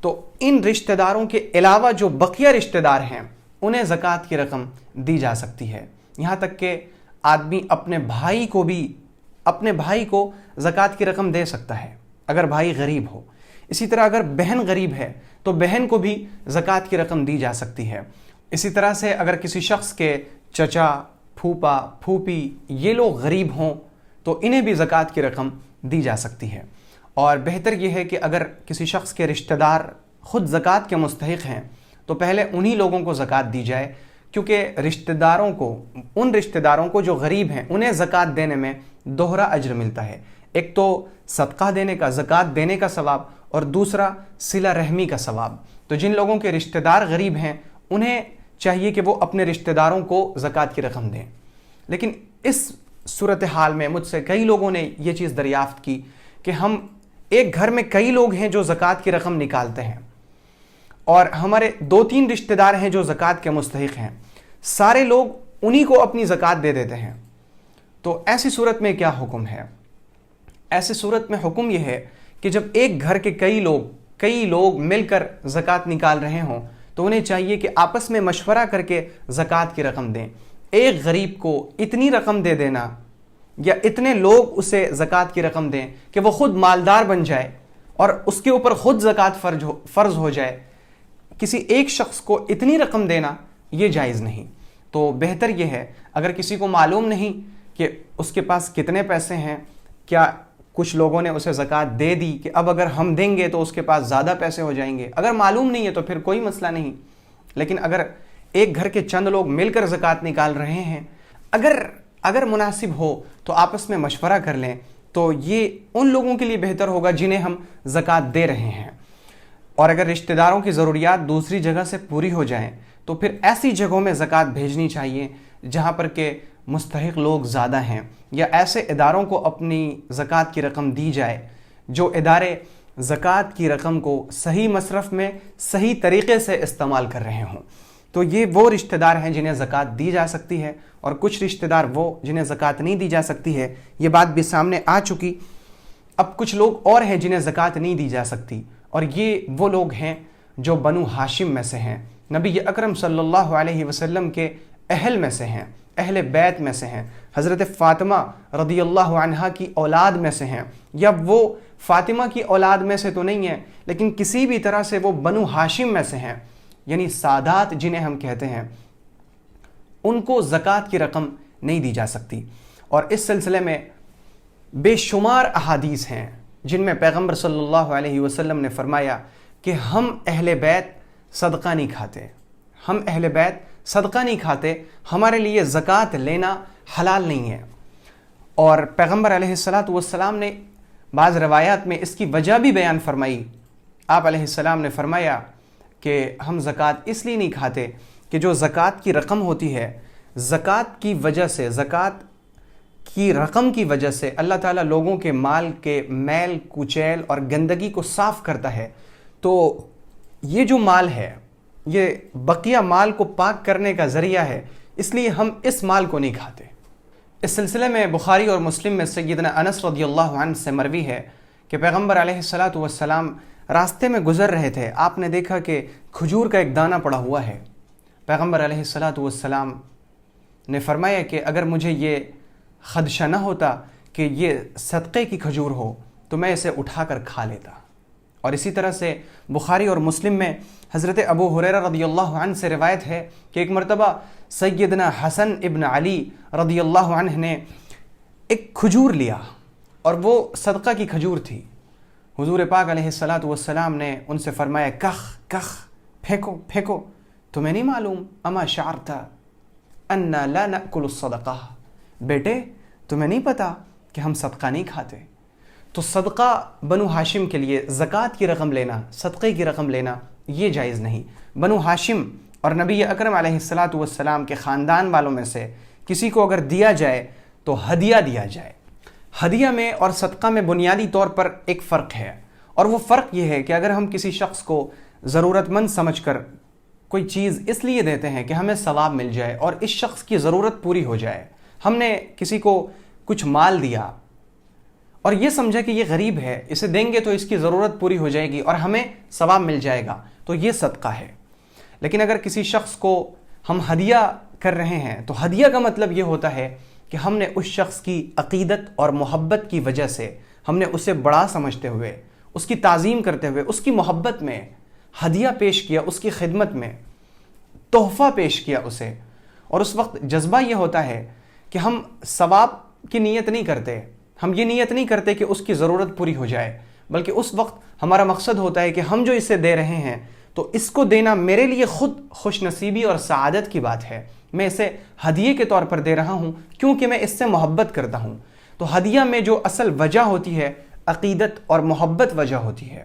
تو ان رشتہ داروں کے علاوہ جو بقیہ رشتہ دار ہیں انہیں زکوٰۃ کی رقم دی جا سکتی ہے۔ یہاں تک کہ آدمی اپنے بھائی کو زکوٰۃ کی رقم دے سکتا ہے اگر بھائی غریب ہو۔ اسی طرح اگر بہن غریب ہے تو بہن کو بھی زکوٰۃ کی رقم دی جا سکتی ہے۔ اسی طرح سے اگر کسی شخص کے چچا، پھوپا، پھوپھی یہ لوگ غریب ہوں تو انہیں بھی زکوٰۃ کی رقم دی جا سکتی ہے۔ اور بہتر یہ ہے کہ اگر کسی شخص کے رشتہ دار خود زکوٰۃ کے مستحق ہیں تو پہلے انہی لوگوں کو زکوٰۃ دی جائے، کیونکہ ان رشتہ داروں کو جو غریب ہیں انہیں زکوٰۃ دینے میں دوہرا اجر ملتا ہے۔ ایک تو صدقہ دینے کا، زکوٰۃ دینے کا ثواب، اور دوسرا صلہ رحمی کا ثواب۔ تو جن لوگوں کے رشتہ دار غریب ہیں انہیں چاہیے کہ وہ اپنے رشتہ داروں کو زکوٰۃ کی رقم دیں۔ لیکن اس صورتحال میں مجھ سے کئی لوگوں نے یہ چیز دریافت کی کہ ہم ایک گھر میں کئی لوگ ہیں جو زکوٰۃ کی رقم نکالتے ہیں، اور ہمارے 2-3 رشتہ دار ہیں جو زکوٰۃ کے مستحق ہیں، سارے لوگ انہی کو اپنی زکوٰۃ دے دیتے ہیں۔ تو ایسی صورت میں کیا حکم ہے؟ ایسی صورت میں حکم یہ ہے کہ جب ایک گھر کے کئی لوگ مل کر زکوٰۃ نکال رہے ہوں تو انہیں چاہیے کہ آپس میں مشورہ کر کے زکوٰۃ کی رقم دیں۔ ایک غریب کو اتنی رقم دے دینا یا اتنے لوگ اسے زکوٰۃ کی رقم دیں کہ وہ خود مالدار بن جائے اور اس کے اوپر خود زکوٰۃ فرض ہو جائے، کسی ایک شخص کو اتنی رقم دینا یہ جائز نہیں۔ تو بہتر یہ ہے، اگر کسی کو معلوم نہیں کہ اس کے پاس کتنے پیسے ہیں، کیا کچھ لوگوں نے اسے زکوٰۃ دے دی کہ اب اگر ہم دیں گے تو اس کے پاس زیادہ پیسے ہو جائیں گے، اگر معلوم نہیں ہے تو پھر کوئی مسئلہ نہیں۔ لیکن اگر ایک گھر کے چند لوگ مل کر زکوٰۃ نکال رہے ہیں، اگر مناسب ہو تو آپس میں مشورہ کر لیں، تو یہ ان لوگوں کے لیے بہتر ہوگا جنہیں ہم زکوٰۃ دے رہے ہیں۔ اور اگر رشتہ داروں کی ضروریات دوسری جگہ سے پوری ہو جائیں تو پھر ایسی جگہوں میں زکوٰۃ بھیجنی چاہیے جہاں پر کہ مستحق لوگ زیادہ ہیں، یا ایسے اداروں کو اپنی زکوٰۃ کی رقم دی جائے جو ادارے زکوٰۃ کی رقم کو صحیح مصرف میں صحیح طریقے سے استعمال کر رہے ہوں۔ تو یہ وہ رشتہ دار ہیں جنہیں زکوٰۃ دی جا سکتی ہے، اور کچھ رشتہ دار وہ جنہیں زکوٰۃ نہیں دی جا سکتی ہے۔ یہ بات بھی سامنے آ چکی۔ اب کچھ لوگ اور ہیں جنہیں زکوٰۃ نہیں دی جا سکتی، اور یہ وہ لوگ ہیں جو بنو ہاشم میں سے ہیں، نبی اکرم صلی اللہ علیہ وسلم کے اہل میں سے ہیں، اہل بیت میں سے ہیں، حضرت فاطمہ رضی اللہ عنہا کی اولاد میں سے ہیں، یا وہ فاطمہ کی اولاد میں سے تو نہیں ہیں لیکن کسی بھی طرح سے وہ بنو ہاشم میں سے ہیں، یعنی سادات جنہیں ہم کہتے ہیں، ان کو زکوٰۃ کی رقم نہیں دی جا سکتی۔ اور اس سلسلے میں بے شمار احادیث ہیں جن میں پیغمبر صلی اللہ علیہ وسلم نے فرمایا کہ ہم اہل بیت صدقہ نہیں کھاتے، ہمارے لیے زکوٰۃ لینا حلال نہیں ہے۔ اور پیغمبر علیہ السلام نے بعض روایات میں اس کی وجہ بھی بیان فرمائی۔ آپ علیہ السلام نے فرمایا کہ ہم زکوٰۃ اس لیے نہیں کھاتے کہ جو زکوٰۃ کی رقم ہوتی ہے، زکوٰۃ کی وجہ سے، زکوٰۃ کی رقم کی وجہ سے اللہ تعالیٰ لوگوں کے مال کے میل کچیل اور گندگی کو صاف کرتا ہے، تو یہ جو مال ہے یہ بقیہ مال کو پاک کرنے کا ذریعہ ہے، اس لیے ہم اس مال کو نہیں کھاتے۔ اس سلسلے میں بخاری اور مسلم میں سیدنا انس رضی اللہ عنہ سے مروی ہے کہ پیغمبر علیہ السلام راستے میں گزر رہے تھے، آپ نے دیکھا کہ کھجور کا ایک دانہ پڑا ہوا ہے۔ پیغمبر علیہ السلام نے فرمایا کہ اگر مجھے یہ خدشہ نہ ہوتا کہ یہ صدقے کی کھجور ہو تو میں اسے اٹھا کر کھا لیتا۔ اور اسی طرح سے بخاری اور مسلم میں حضرت ابو ہریرہ رضی اللہ عنہ سے روایت ہے کہ ایک مرتبہ سیدنا حسن ابن علی رضی اللہ عنہ نے ایک کھجور لیا، اور وہ صدقہ کی کھجور تھی۔ حضور پاک علیہ الصلاۃ والسلام نے ان سے فرمایا کخ کخ، پھینکو پھینکو، تمہیں نہیں معلوم اما شعرت انا لا ناکل الصدقہ، بیٹے تمہیں نہیں پتا کہ ہم صدقہ نہیں کھاتے؟ تو صدقہ بنو ہاشم کے لیے زکوٰۃ کی رقم لینا، صدقے کی رقم لینا یہ جائز نہیں۔ بنو ہاشم اور نبی اکرم علیہ الصلاۃ والسلام کے خاندان والوں میں سے کسی کو اگر دیا جائے تو ہدیہ دیا جائے۔ ہدیہ میں اور صدقہ میں بنیادی طور پر ایک فرق ہے، اور وہ فرق یہ ہے کہ اگر ہم کسی شخص کو ضرورت مند سمجھ کر کوئی چیز اس لیے دیتے ہیں کہ ہمیں ثواب مل جائے اور اس شخص کی ضرورت پوری ہو جائے، ہم نے کسی کو کچھ مال دیا اور یہ سمجھا کہ یہ غریب ہے، اسے دیں گے تو اس کی ضرورت پوری ہو جائے گی اور ہمیں ثواب مل جائے گا، تو یہ صدقہ ہے۔ لیکن اگر کسی شخص کو ہم ہدیہ کر رہے ہیں تو ہدیہ کا مطلب یہ ہوتا ہے کہ ہم نے اس شخص کی عقیدت اور محبت کی وجہ سے ہم نے اسے بڑا سمجھتے ہوئے، اس کی تعظیم کرتے ہوئے، اس کی محبت میں ہدیہ پیش کیا، اس کی خدمت میں تحفہ پیش کیا اسے، اور اس وقت جذبہ یہ ہوتا ہے کہ ہم ثواب کی نیت نہیں کرتے، ہم یہ نیت نہیں کرتے کہ اس کی ضرورت پوری ہو جائے، بلکہ اس وقت ہمارا مقصد ہوتا ہے کہ ہم جو اسے دے رہے ہیں تو اس کو دینا میرے لیے خود خوش نصیبی اور سعادت کی بات ہے، میں اسے ہدیے کے طور پر دے رہا ہوں کیونکہ میں اس سے محبت کرتا ہوں۔ تو ہدیہ میں جو اصل وجہ ہوتی ہے عقیدت اور محبت وجہ ہوتی ہے،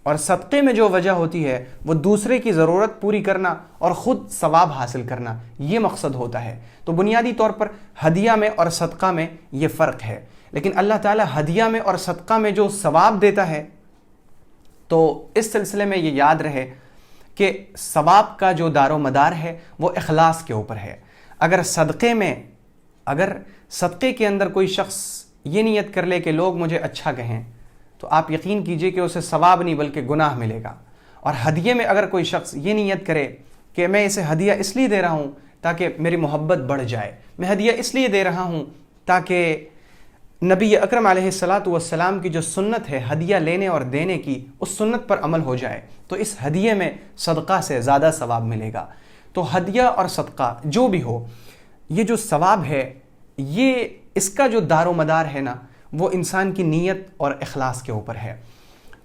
اور صدقے میں جو وجہ ہوتی ہے وہ دوسرے کی ضرورت پوری کرنا اور خود ثواب حاصل کرنا، یہ مقصد ہوتا ہے۔ تو بنیادی طور پر ہدیہ میں اور صدقہ میں یہ فرق ہے، لیکن اللہ تعالیٰ ہدیہ میں اور صدقہ میں جو ثواب دیتا ہے تو اس سلسلے میں یہ یاد رہے کہ ثواب کا جو دار و مدار ہے وہ اخلاص کے اوپر ہے۔ اگر صدقے کے اندر کوئی شخص یہ نیت کر لے کہ لوگ مجھے اچھا کہیں تو آپ یقین کیجئے کہ اسے ثواب نہیں بلکہ گناہ ملے گا۔ اور ہدیے میں اگر کوئی شخص یہ نیت کرے کہ میں اسے ہدیہ اس لیے دے رہا ہوں تاکہ میری محبت بڑھ جائے، میں ہدیہ اس لیے دے رہا ہوں تاکہ نبی اکرم علیہ الصلاۃ والسلام کی جو سنت ہے ہدیہ لینے اور دینے کی، اس سنت پر عمل ہو جائے، تو اس ہدیے میں صدقہ سے زیادہ ثواب ملے گا۔ تو ہدیہ اور صدقہ جو بھی ہو، یہ جو ثواب ہے یہ اس کا جو دار و مدار ہے نا وہ انسان کی نیت اور اخلاص کے اوپر ہے۔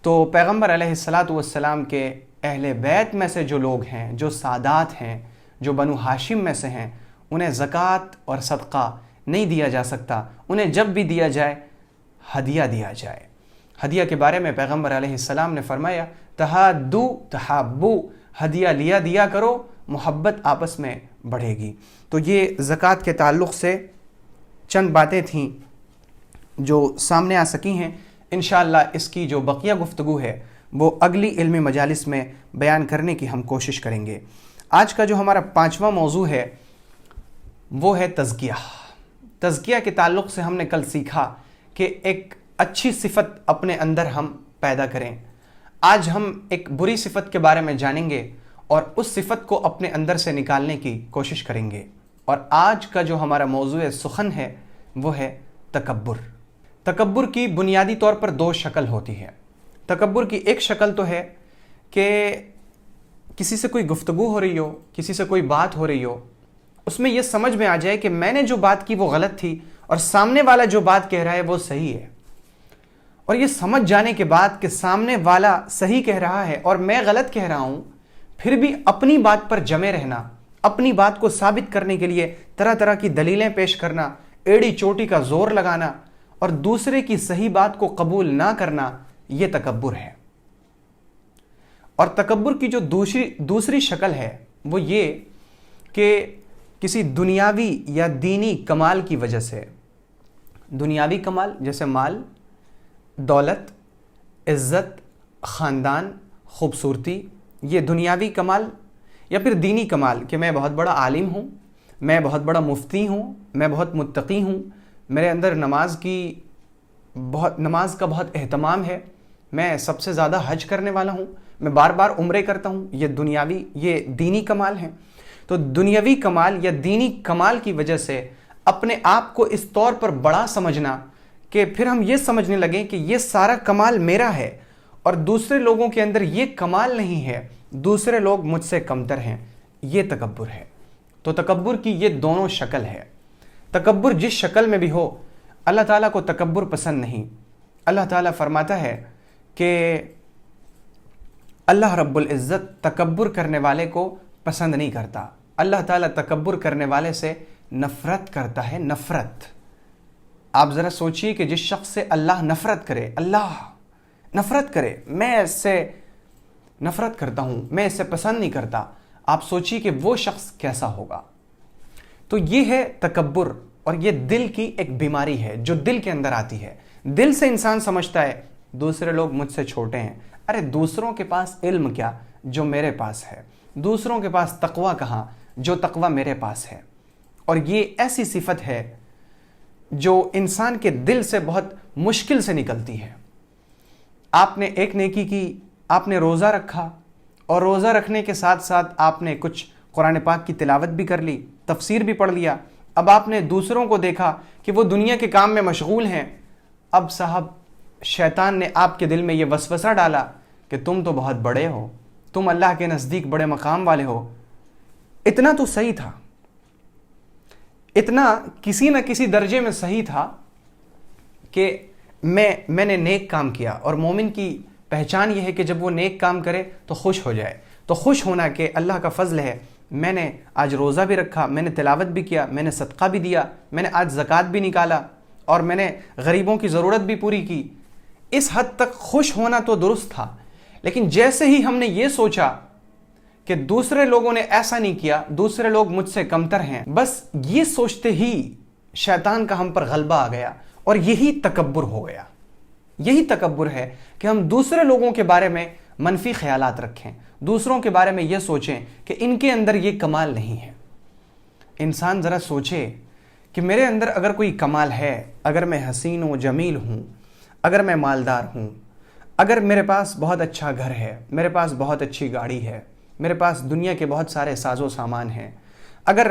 تو پیغمبر علیہ الصلاۃ والسلام کے اہل بیت میں سے جو لوگ ہیں، جو سادات ہیں، جو بنو ہاشم میں سے ہیں، انہیں زکوٰۃ اور صدقہ نہیں دیا جا سکتا، انہیں جب بھی دیا جائے ہدیہ دیا جائے۔ ہدیہ کے بارے میں پیغمبر علیہ السلام نے فرمایا تہادو تحابو، ہدیہ لیا دیا کرو، محبت آپس میں بڑھے گی۔ تو یہ زکوٰۃ کے تعلق سے چند باتیں تھیں جو سامنے آ سکی ہیں، انشاءاللہ اس کی جو بقیہ گفتگو ہے وہ اگلی علمی مجالس میں بیان کرنے کی ہم کوشش کریں گے۔ آج کا جو ہمارا 5واں موضوع ہے وہ ہے تزکیہ۔ تزکیہ کے تعلق سے ہم نے کل سیکھا کہ ایک اچھی صفت اپنے اندر ہم پیدا کریں۔ آج ہم ایک بری صفت کے بارے میں جانیں گے اور اس صفت کو اپنے اندر سے نکالنے کی کوشش کریں گے۔ اور آج کا جو ہمارا موضوع سخن ہے وہ ہے تکبر۔ تکبر کی بنیادی طور پر 2 شکل ہوتی ہے۔ تکبر کی ایک شکل تو ہے کہ کسی سے کوئی گفتگو ہو رہی ہو، کسی سے کوئی بات ہو رہی ہو، اس میں یہ سمجھ میں آ جائے کہ میں نے جو بات کی وہ غلط تھی اور سامنے والا جو بات کہہ رہا ہے وہ صحیح ہے، اور یہ سمجھ جانے کے بعد کہ سامنے والا صحیح کہہ رہا ہے اور میں غلط کہہ رہا ہوں، پھر بھی اپنی بات پر جمے رہنا، اپنی بات کو ثابت کرنے کے لیے طرح طرح کی دلیلیں پیش کرنا، ایڑی چوٹی کا زور لگانا اور دوسرے کی صحیح بات کو قبول نہ کرنا، یہ تکبر ہے۔ اور تکبر کی جو دوسری شکل ہے وہ یہ کہ کسی دنیاوی یا دینی کمال کی وجہ سے، دنیاوی کمال جیسے مال، دولت، عزت، خاندان، خوبصورتی، یہ دنیاوی کمال، یا پھر دینی کمال کہ میں بہت بڑا عالم ہوں، میں بہت بڑا مفتی ہوں، میں بہت متقی ہوں، میرے اندر نماز کا بہت اہتمام ہے، میں سب سے زیادہ حج کرنے والا ہوں، میں بار بار عمرے کرتا ہوں، یہ دینی کمال ہیں۔ تو دنیاوی کمال یا دینی کمال کی وجہ سے اپنے آپ کو اس طور پر بڑا سمجھنا کہ پھر ہم یہ سمجھنے لگیں کہ یہ سارا کمال میرا ہے اور دوسرے لوگوں کے اندر یہ کمال نہیں ہے، دوسرے لوگ مجھ سے کمتر ہیں، یہ تکبر ہے۔ تو تکبر کی یہ دونوں شکل ہے۔ تکبر جس شکل میں بھی ہو، اللہ تعالیٰ کو تکبر پسند نہیں۔ اللہ تعالیٰ فرماتا ہے کہ اللہ رب العزت تکبر کرنے والے کو پسند نہیں کرتا. اللہ تعالیٰ تکبر کرنے والے سے نفرت کرتا ہے. نفرت. آپ ذرا سوچئے کہ جس شخص سے اللہ نفرت کرے, اللہ نفرت کرے, میں اس سے نفرت کرتا ہوں, میں اس سے پسند نہیں کرتا, آپ سوچئے کہ وہ شخص کیسا ہوگا. تو یہ ہے تکبر, اور یہ دل کی ایک بیماری ہے جو دل کے اندر آتی ہے. دل سے انسان سمجھتا ہے دوسرے لوگ مجھ سے چھوٹے ہیں. ارے دوسروں کے پاس علم کیا جو میرے پاس ہے, دوسروں کے پاس تقوی کہاں جو تقوی میرے پاس ہے. اور یہ ایسی صفت ہے جو انسان کے دل سے بہت مشکل سے نکلتی ہے. آپ نے ایک نیکی کی, آپ نے روزہ رکھا, اور روزہ رکھنے کے ساتھ ساتھ آپ نے کچھ قرآن پاک کی تلاوت بھی کر لی, تفسیر بھی پڑھ لیا. اب آپ نے دوسروں کو دیکھا کہ وہ دنیا کے کام میں مشغول ہیں. اب صاحب شیطان نے آپ کے دل میں یہ وسوسہ ڈالا کہ تم تو بہت بڑے ہو, تم اللہ کے نزدیک بڑے مقام والے ہو. اتنا تو صحیح تھا, اتنا کسی نہ کسی درجے میں صحیح تھا کہ میں نے نیک کام کیا. اور مومن کی پہچان یہ ہے کہ جب وہ نیک کام کرے تو خوش ہو جائے. تو خوش ہونا کہ اللہ کا فضل ہے, میں نے آج روزہ بھی رکھا, میں نے تلاوت بھی کیا, میں نے صدقہ بھی دیا, میں نے آج زکوٰۃ بھی نکالا, اور میں نے غریبوں کی ضرورت بھی پوری کی. اس حد تک خوش ہونا تو درست تھا. لیکن جیسے ہی ہم نے یہ سوچا کہ دوسرے لوگوں نے ایسا نہیں کیا, دوسرے لوگ مجھ سے کمتر ہیں, بس یہ سوچتے ہی شیطان کا ہم پر غلبہ آ گیا, اور یہی تکبر ہو گیا. یہی تکبر ہے کہ ہم دوسرے لوگوں کے بارے میں منفی خیالات رکھیں, دوسروں کے بارے میں یہ سوچیں کہ ان کے اندر یہ کمال نہیں ہے. انسان ذرا سوچے کہ میرے اندر اگر کوئی کمال ہے, اگر میں حسین و جمیل ہوں, اگر میں مالدار ہوں, اگر میرے پاس بہت اچھا گھر ہے, میرے پاس بہت اچھی گاڑی ہے, میرے پاس دنیا کے بہت سارے ساز و سامان ہیں, اگر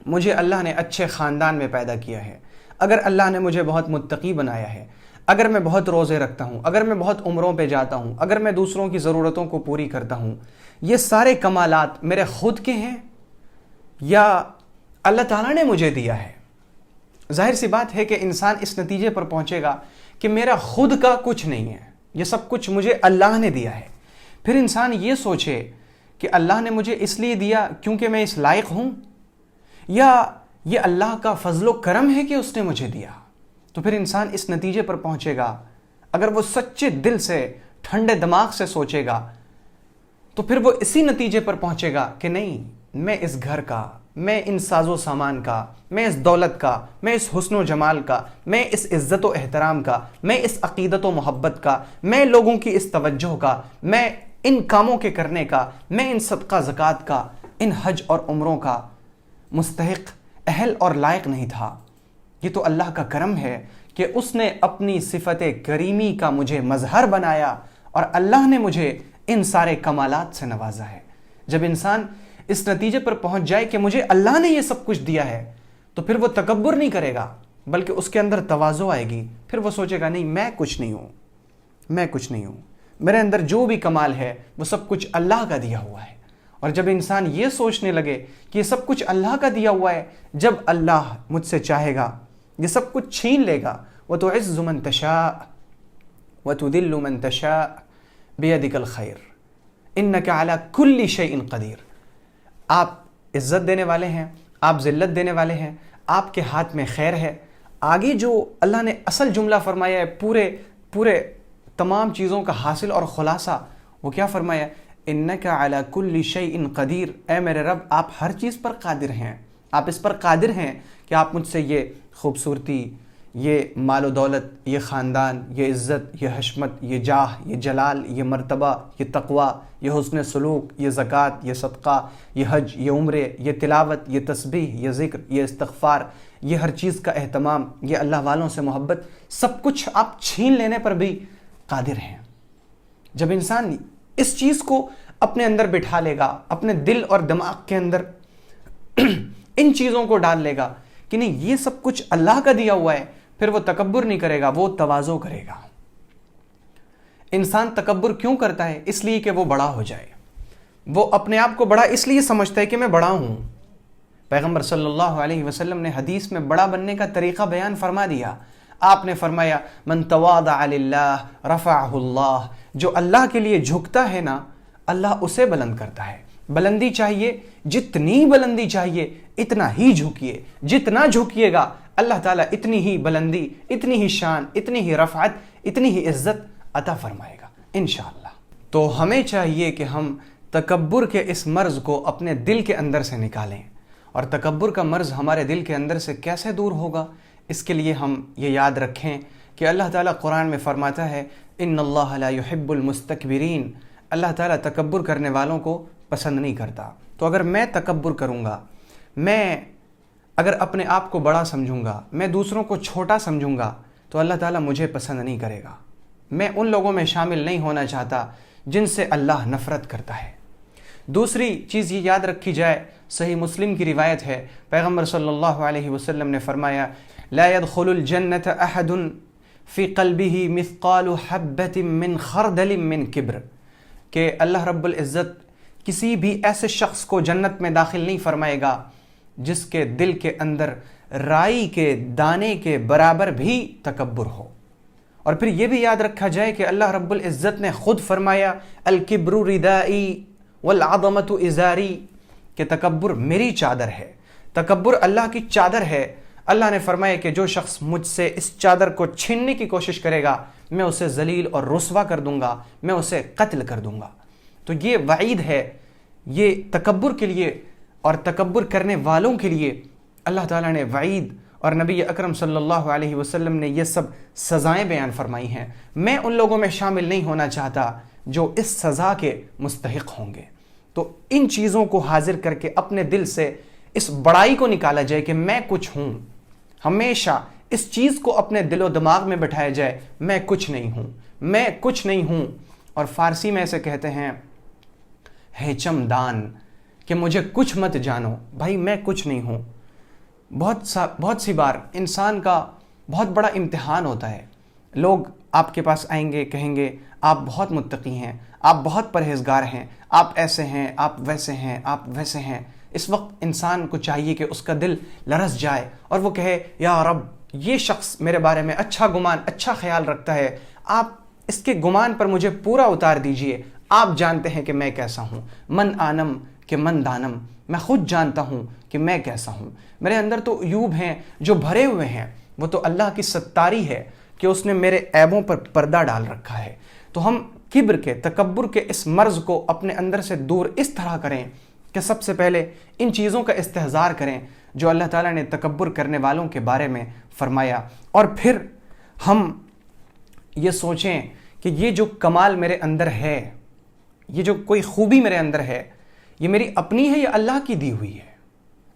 مجھے اللہ نے اچھے خاندان میں پیدا کیا ہے, اگر اللہ نے مجھے بہت متقی بنایا ہے, اگر میں بہت روزے رکھتا ہوں, اگر میں بہت عمروں پہ جاتا ہوں, اگر میں دوسروں کی ضرورتوں کو پوری کرتا ہوں, یہ سارے کمالات میرے خود کے ہیں یا اللہ تعالیٰ نے مجھے دیا ہے؟ ظاہر سی بات ہے کہ انسان اس نتیجے پر پہنچے گا کہ میرا خود کا کچھ نہیں ہے, یہ سب کچھ مجھے اللہ نے دیا ہے. پھر انسان یہ سوچے کہ اللہ نے مجھے اس لیے دیا کیونکہ میں اس لائق ہوں, یا یہ اللہ کا فضل و کرم ہے کہ اس نے مجھے دیا. تو پھر انسان اس نتیجے پر پہنچے گا, اگر وہ سچے دل سے ٹھنڈے دماغ سے سوچے گا تو پھر وہ اسی نتیجے پر پہنچے گا کہ نہیں, میں اس گھر کا, میں ان ساز و سامان کا, میں اس دولت کا, میں اس حسن و جمال کا, میں اس عزت و احترام کا, میں اس عقیدت و محبت کا, میں لوگوں کی اس توجہ کا, میں ان کاموں کے کرنے کا, میں ان صدقہ زکوٰۃ کا, ان حج اور عمروں کا مستحق, اہل اور لائق نہیں تھا. یہ تو اللہ کا کرم ہے کہ اس نے اپنی صفت کریمی کا مجھے مظہر بنایا, اور اللہ نے مجھے ان سارے کمالات سے نوازا ہے. جب انسان اس نتیجے پر پہنچ جائے کہ مجھے اللہ نے یہ سب کچھ دیا ہے, تو پھر وہ تکبر نہیں کرے گا, بلکہ اس کے اندر تواضع آئے گی. پھر وہ سوچے گا نہیں, میں کچھ نہیں ہوں, میں کچھ نہیں ہوں, میرے اندر جو بھی کمال ہے وہ سب کچھ اللہ کا دیا ہوا ہے. اور جب انسان یہ سوچنے لگے کہ یہ سب کچھ اللہ کا دیا ہوا ہے, جب اللہ مجھ سے چاہے گا یہ سب کچھ چھین لے گا. وَتُعِزُّ مَن تَشَاءُ وَتُذِلُّ مَن تَشَاءُ بِيَدِكَ الْخَيْرُ إِنَّكَ عَلَى كُلِّ شَيْءٍ قَدِيرٌ. آپ عزت دینے والے ہیں, آپ ذلت دینے والے ہیں, آپ کے ہاتھ میں خیر ہے. آگے جو اللہ نے اصل جملہ فرمایا ہے پورے تمام چیزوں کا حاصل اور خلاصہ, وہ کیا فرمایا؟ اِنَّكَ عَلَى كُلِّ شَيْءٍ قَدِيرٌ. اے میرے رب, آپ ہر چیز پر قادر ہیں, آپ اس پر قادر ہیں کہ آپ مجھ سے یہ خوبصورتی, یہ مال و دولت, یہ خاندان, یہ عزت, یہ حشمت, یہ جاہ, یہ جلال, یہ مرتبہ, یہ تقوی, یہ حسن سلوک, یہ زکوٰۃ, یہ صدقہ, یہ حج, یہ عمرے, یہ تلاوت, یہ تسبیح, یہ ذکر, یہ استغفار, یہ ہر چیز کا اہتمام, یہ اللہ والوں سے محبت, سب کچھ آپ چھین لینے پر بھی قادر ہیں. جب انسان اس چیز کو اپنے اندر بٹھا لے گا, اپنے دل اور دماغ کے اندر ان چیزوں کو ڈال لے گا کہ نہیں یہ سب کچھ اللہ کا دیا ہوا ہے, پھر وہ تکبر نہیں کرے گا, وہ تواضع کرے گا. انسان تکبر کیوں کرتا ہے؟ اس لیے کہ وہ بڑا ہو جائے. وہ اپنے آپ کو بڑا اس لیے سمجھتا ہے کہ میں بڑا ہوں. پیغمبر صلی اللہ علیہ وسلم نے حدیث میں بڑا بننے کا طریقہ بیان فرما دیا. آپ نے فرمایا من تواضع للہ رفعہ اللہ، جو اللہ کے لیے جھکتا ہے نا اللہ اسے بلند کرتا ہے۔ بلندی چاہیے، جتنی بلندی چاہیے اتنا ہی جھکیے، جتنا جھکیے گا اللہ تعالیٰ اتنی ہی بلندی، اتنی ہی شان، اتنی ہی رفعت، اتنی ہی عزت عطا فرمائے گا انشاءاللہ۔ تو ہمیں چاہیے کہ ہم تکبر کے اس مرض کو اپنے دل کے اندر سے نکالیں، اور تکبر کا مرض ہمارے دل کے اندر سے کیسے دور ہوگا؟ اس کے لیے ہم یہ یاد رکھیں کہ اللہ تعالیٰ قرآن میں فرماتا ہے ان اللہ لا يحب المستکبرین، اللہ تعالیٰ تکبر کرنے والوں کو پسند نہیں کرتا۔ تو اگر میں تکبر کروں گا، میں اگر اپنے آپ کو بڑا سمجھوں گا، میں دوسروں کو چھوٹا سمجھوں گا، تو اللہ تعالیٰ مجھے پسند نہیں کرے گا۔ میں ان لوگوں میں شامل نہیں ہونا چاہتا جن سے اللہ نفرت کرتا ہے۔ دوسری چیز یہ یاد رکھی جائے، صحیح مسلم کی روایت ہے، پیغمبر صلی اللہ علیہ وسلم نے فرمایا لا يدخل الجنة احد في قلبه مثقال حبة من خردل من کبر، کہ اللہ رب العزت کسی بھی ایسے شخص کو جنت میں داخل نہیں فرمائے گا جس کے دل کے اندر رائی کے دانے کے برابر بھی تکبر ہو۔ اور پھر یہ بھی یاد رکھا جائے کہ اللہ رب العزت نے خود فرمایا الکبر ردائی والعظمت ازاری، کہ تکبر میری چادر ہے، تکبر اللہ کی چادر ہے۔ اللہ نے فرمایا کہ جو شخص مجھ سے اس چادر کو چھیننے کی کوشش کرے گا میں اسے ذلیل اور رسوا کر دوں گا، میں اسے قتل کر دوں گا۔ تو یہ وعید ہے، یہ تکبر کے لیے اور تکبر کرنے والوں کے لیے اللہ تعالیٰ نے وعید، اور نبی اکرم صلی اللہ علیہ وسلم نے یہ سب سزائیں بیان فرمائی ہیں۔ میں ان لوگوں میں شامل نہیں ہونا چاہتا جو اس سزا کے مستحق ہوں گے۔ تو ان چیزوں کو حاضر کر کے اپنے دل سے اس بڑائی کو نکالا جائے کہ میں کچھ ہوں، ہمیشہ اس چیز کو اپنے دل و دماغ میں بٹھایا جائے میں کچھ نہیں ہوں، میں کچھ نہیں ہوں۔ اور فارسی میں اسے کہتے ہیں ہیچم دان، کہ مجھے کچھ مت جانو، بھائی میں کچھ نہیں ہوں۔ بہت سی بار انسان کا بہت بڑا امتحان ہوتا ہے، لوگ آپ کے پاس آئیں گے، کہیں گے آپ بہت متقی ہیں، آپ بہت پرہیزگار ہیں، آپ ایسے ہیں، آپ ویسے ہیں، آپ ویسے ہیں۔ اس وقت انسان کو چاہیے کہ اس کا دل لرز جائے اور وہ کہے یا رب یہ شخص میرے بارے میں اچھا گمان، اچھا خیال رکھتا ہے، آپ اس کے گمان پر مجھے پورا اتار دیجئے۔ آپ جانتے ہیں کہ میں کیسا ہوں، من آنم کہ من دانم، میں خود جانتا ہوں کہ میں کیسا ہوں۔ میرے اندر تو عیوب ہیں جو بھرے ہوئے ہیں، وہ تو اللہ کی ستاری ہے کہ اس نے میرے عیبوں پر پردہ ڈال رکھا ہے۔ تو ہم کبر کے، تکبر کے اس مرض کو اپنے اندر سے دور اس طرح کریں کہ سب سے پہلے ان چیزوں کا استحضار کریں جو اللہ تعالیٰ نے تکبر کرنے والوں کے بارے میں فرمایا، اور پھر ہم یہ سوچیں کہ یہ جو کمال میرے اندر ہے، یہ جو کوئی خوبی میرے اندر ہے، یہ میری اپنی ہے یا اللہ کی دی ہوئی ہے؟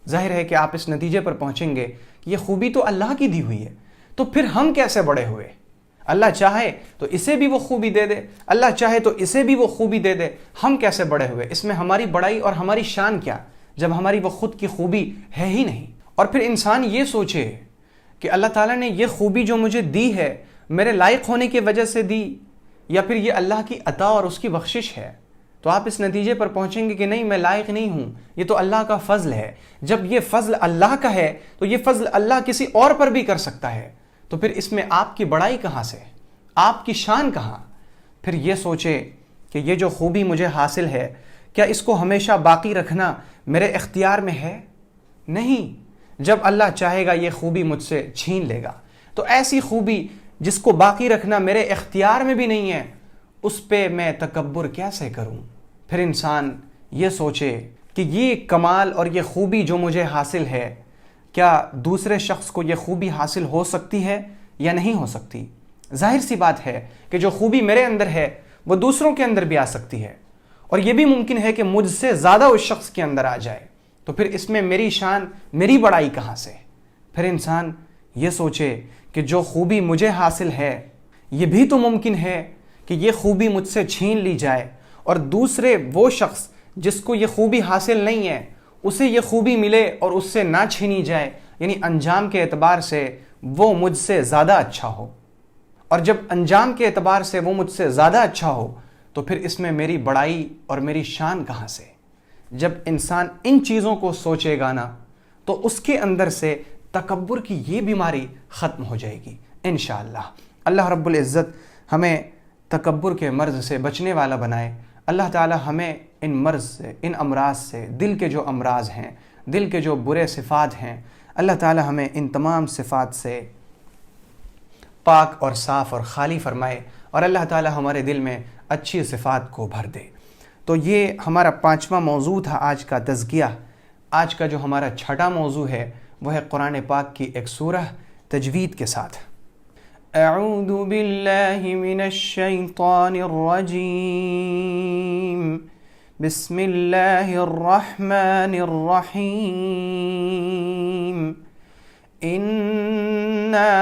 ظاہر ہے کہ آپ اس نتیجے پر پہنچیں گے کہ یہ خوبی تو اللہ کی دی ہوئی ہے، تو پھر ہم کیسے بڑے ہوئے؟ اللہ چاہے تو اسے بھی وہ خوبی دے دے، اللہ چاہے تو اسے بھی وہ خوبی دے دے، ہم کیسے بڑے ہوئے؟ اس میں ہماری بڑائی اور ہماری شان کیا جب ہماری وہ خود کی خوبی ہے ہی نہیں؟ اور پھر انسان یہ سوچے کہ اللہ تعالیٰ نے یہ خوبی جو مجھے دی ہے میرے لائق ہونے کی وجہ سے دی یا پھر یہ اللہ کی عطا اور اس کی بخشش ہے، تو آپ اس نتیجے پر پہنچیں گے کہ نہیں میں لائق نہیں ہوں، یہ تو اللہ کا فضل ہے۔ جب یہ فضل اللہ کا ہے تو یہ فضل اللہ کسی اور پر بھی کر سکتا ہے، تو پھر اس میں آپ کی بڑائی کہاں سے، آپ کی شان کہاں؟ پھر یہ سوچے کہ یہ جو خوبی مجھے حاصل ہے کیا اس کو ہمیشہ باقی رکھنا میرے اختیار میں ہے؟ نہیں، جب اللہ چاہے گا یہ خوبی مجھ سے چھین لے گا۔ تو ایسی خوبی جس کو باقی رکھنا میرے اختیار میں بھی نہیں ہے، اس پہ میں تکبر کیسے کروں؟ پھر انسان یہ سوچے کہ یہ کمال اور یہ خوبی جو مجھے حاصل ہے کیا دوسرے شخص کو یہ خوبی حاصل ہو سکتی ہے یا نہیں ہو سکتی؟ ظاہر سی بات ہے کہ جو خوبی میرے اندر ہے وہ دوسروں کے اندر بھی آ سکتی ہے، اور یہ بھی ممکن ہے کہ مجھ سے زیادہ اس شخص کے اندر آ جائے، تو پھر اس میں میری شان، میری بڑائی کہاں سے؟ پھر انسان یہ سوچے کہ جو خوبی مجھے حاصل ہے یہ بھی تو ممکن ہے کہ یہ خوبی مجھ سے چھین لی جائے اور دوسرے وہ شخص جس کو یہ خوبی حاصل نہیں ہے اسے یہ خوبی ملے اور اس سے نہ چھینی جائے، یعنی انجام کے اعتبار سے وہ مجھ سے زیادہ اچھا ہو۔ اور جب انجام کے اعتبار سے وہ مجھ سے زیادہ اچھا ہو تو پھر اس میں میری بڑائی اور میری شان کہاں سے؟ جب انسان ان چیزوں کو سوچے گا نا تو اس کے اندر سے تکبر کی یہ بیماری ختم ہو جائے گی انشاءاللہ۔ اللہ رب العزت ہمیں تکبر کے مرض سے بچنے والا بنائے۔ اللہ تعالی ہمیں ان مرض سے، ان امراض سے، دل کے جو امراض ہیں، دل کے جو برے صفات ہیں، اللہ تعالی ہمیں ان تمام صفات سے پاک اور صاف اور خالی فرمائے، اور اللہ تعالی ہمارے دل میں اچھی صفات کو بھر دے۔ تو یہ ہمارا 5واں موضوع تھا آج کا تزکیہ۔ آج کا جو ہمارا 6واں موضوع ہے وہ ہے قرآن پاک کی ایک سورہ تجوید کے ساتھ۔ اعوذ باللہ من الشیطان الرجیم، بسم اللہ الرحمن الرحیم، انا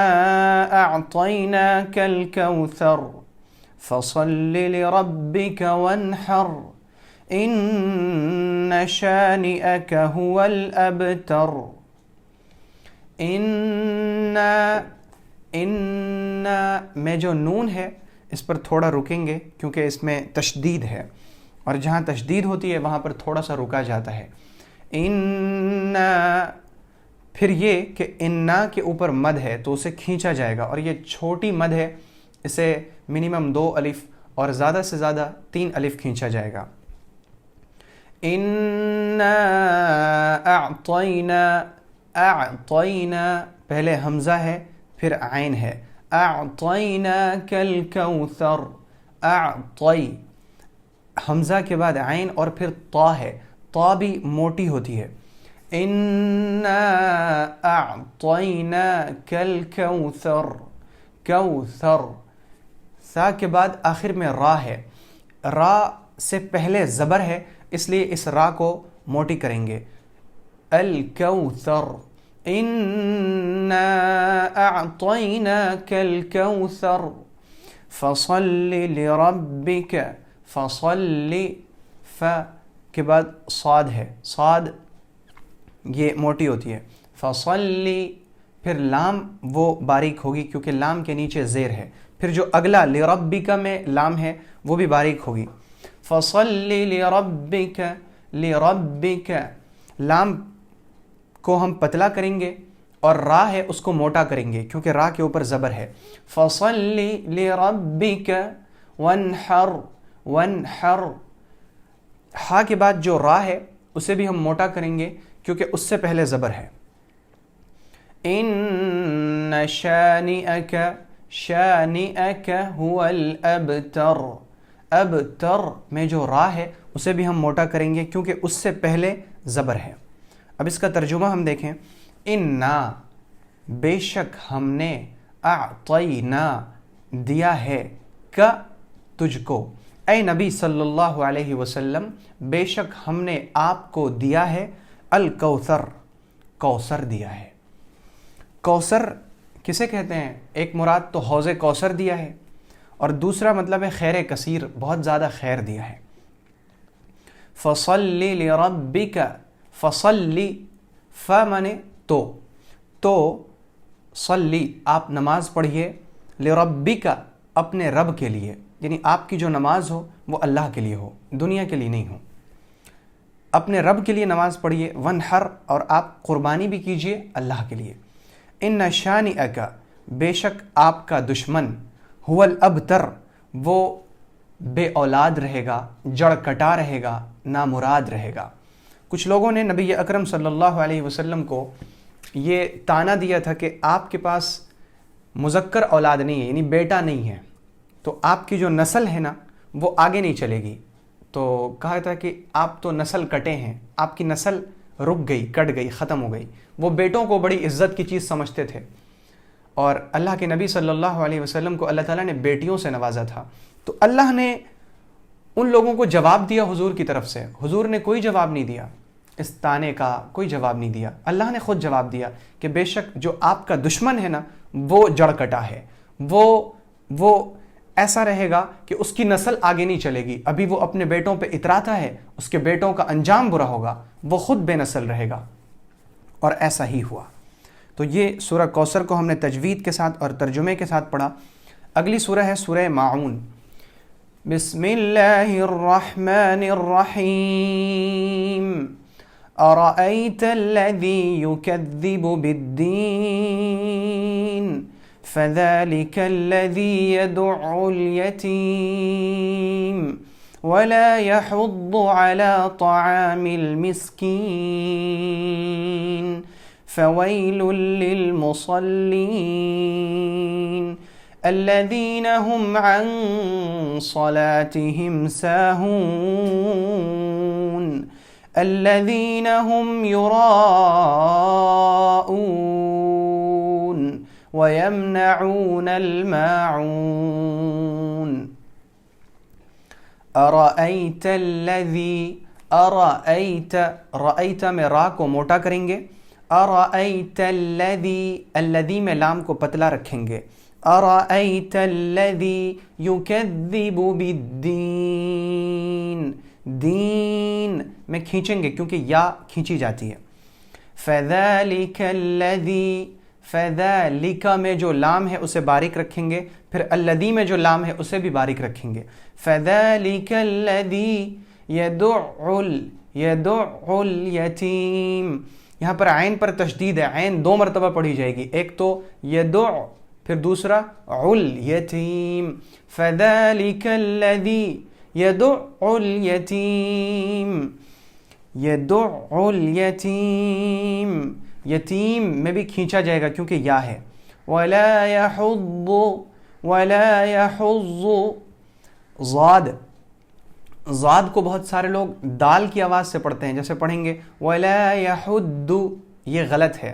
اعطیناک الکوثر فصل لربک وانحر ان شانئک هو الابتر۔ ان میں جو نون ہے اس پر تھوڑا رکیں گے کیونکہ اس میں تشدید ہے، اور جہاں تشدید ہوتی ہے وہاں پر تھوڑا سا رکا جاتا ہے۔ ان، پھر یہ کہ انا کے اوپر مد ہے تو اسے کھینچا جائے گا، اور یہ چھوٹی مد ہے، اسے منیمم 2 الف اور زیادہ سے زیادہ 3 الف کھینچا جائے گا۔ انا اعطینا پہلے حمزہ ہے پھر عین ہے، اعطیناک الکوثر، اعطی حمزہ کے بعد عین اور پھر طا ہے، طا بھی موٹی ہوتی ہے۔ انا اعطیناک الکوثر، کوثر، سا کے بعد آخر میں را ہے، را سے پہلے زبر ہے اس لیے اس را کو موٹی کریں گے، الکوثر، انا اعطیناک الکوثر فصل لربک، فصل، ف کے بعد صاد ہے، صاد یہ موٹی ہوتی ہے، فصل، پھر لام وہ باریک ہوگی کیونکہ لام کے نیچے زیر ہے، پھر جو اگلا لربک میں لام ہے وہ بھی باریک ہوگی، فصل لربک، لربک، لام کو ہم پتلا کریں گے اور را ہے اس کو موٹا کریں گے کیونکہ را کے اوپر زبر ہے، فصل لربک وانحر، وانحر، ہا کے بعد جو را ہے اسے بھی ہم موٹا کریں گے کیونکہ اس سے پہلے زبر ہے، ان شانئک، شانئک هو الابتر، ابتر میں جو را ہے اسے بھی ہم موٹا کریں گے کیونکہ اس سے پہلے زبر ہے۔ اب اس کا ترجمہ ہم دیکھیں، انا بے شک ہم نے، اعطینا دیا ہے، کا تجھ کو، اے نبی صلی اللہ علیہ وسلم بے شک ہم نے آپ کو دیا ہے، الکوثر، کوثر دیا ہے۔ کوثر کسے کہتے ہیں؟ ایک مراد تو حوض کوثر دیا ہے، اور دوسرا مطلب ہے خیر کثیر، بہت زیادہ خیر دیا ہے۔ فصل لربک، فصلی، ف مانے تو صلی آپ نماز پڑھیے، لربک اپنے رب کے لیے، یعنی آپ کی جو نماز ہو وہ اللہ کے لیے ہو، دنیا کے لیے نہیں ہو، اپنے رب کے لیے نماز پڑھیے، ونحر اور آپ قربانی بھی کیجئے اللہ کے لیے، ان شانئک بے شک آپ کا دشمن، هو الابتر وہ بے اولاد رہے گا، جڑ کٹا رہے گا، نامراد رہے گا۔ کچھ لوگوں نے نبی اکرم صلی اللہ علیہ وسلم کو یہ طعنہ دیا تھا کہ آپ کے پاس مذکر اولاد نہیں ہے، یعنی بیٹا نہیں ہے، تو آپ کی جو نسل ہے نا وہ آگے نہیں چلے گی، تو کہا تھا کہ آپ تو نسل کٹے ہیں، آپ کی نسل رک گئی، کٹ گئی، ختم ہو گئی۔ وہ بیٹوں کو بڑی عزت کی چیز سمجھتے تھے، اور اللہ کے نبی صلی اللہ علیہ وسلم کو اللہ تعالیٰ نے بیٹیوں سے نوازا تھا، تو اللہ نے ان لوگوں کو جواب دیا حضور کی طرف سے، حضور نے کوئی جواب نہیں دیا، اس طعنے کا کوئی جواب نہیں دیا، اللہ نے خود جواب دیا کہ بے شک جو آپ کا دشمن ہے نا وہ جڑ کٹا ہے، وہ ایسا رہے گا کہ اس کی نسل آگے نہیں چلے گی، ابھی وہ اپنے بیٹوں پہ اتراتا ہے، اس کے بیٹوں کا انجام برا ہوگا، وہ خود بے نسل رہے گا، اور ایسا ہی ہوا۔ تو یہ سورہ کوثر کو ہم نے تجوید کے ساتھ اور ترجمے کے ساتھ پڑھا۔ اگلی سورہ ہے سورہ ماعون۔ بسم اللہ الرحمن الرحیم، ارأیت الذی یکذب بالدین فذلك الذي يدع اليتيم ولا يحض على طعام المسكين فويل للمصلين الذين هم عن صلاتهم ساهون الذين هم يراءون ويمنعون الماعون أرأيت الذي رأيت میں را کو موٹا کریں گے. أرأيت الذي میں لام کو پتلا رکھیں گے. أرأيت الذي يكذب بالدين دین میں کھینچیں گے کیونکہ یا کھینچی جاتی ہے. فذلك الذي فذلك میں جو لام ہے اسے باریک رکھیں گے, پھر الذی میں جو لام ہے اسے بھی باریک رکھیں گے. فذلك الذي يدع اليتيم, یہاں پر عین پر تشدید ہے, عین 2 مرتبہ پڑھی جائے گی, ایک تو يدع پھر دوسرا اليتیم. فذلك الذي يدع اليتیم یتیم میں بھی کھینچا جائے گا کیونکہ یا ہے. ولا يحض ضاد کو بہت سارے لوگ دال کی آواز سے پڑھتے ہیں, جیسے پڑھیں گے ولا يحض, یہ غلط ہے.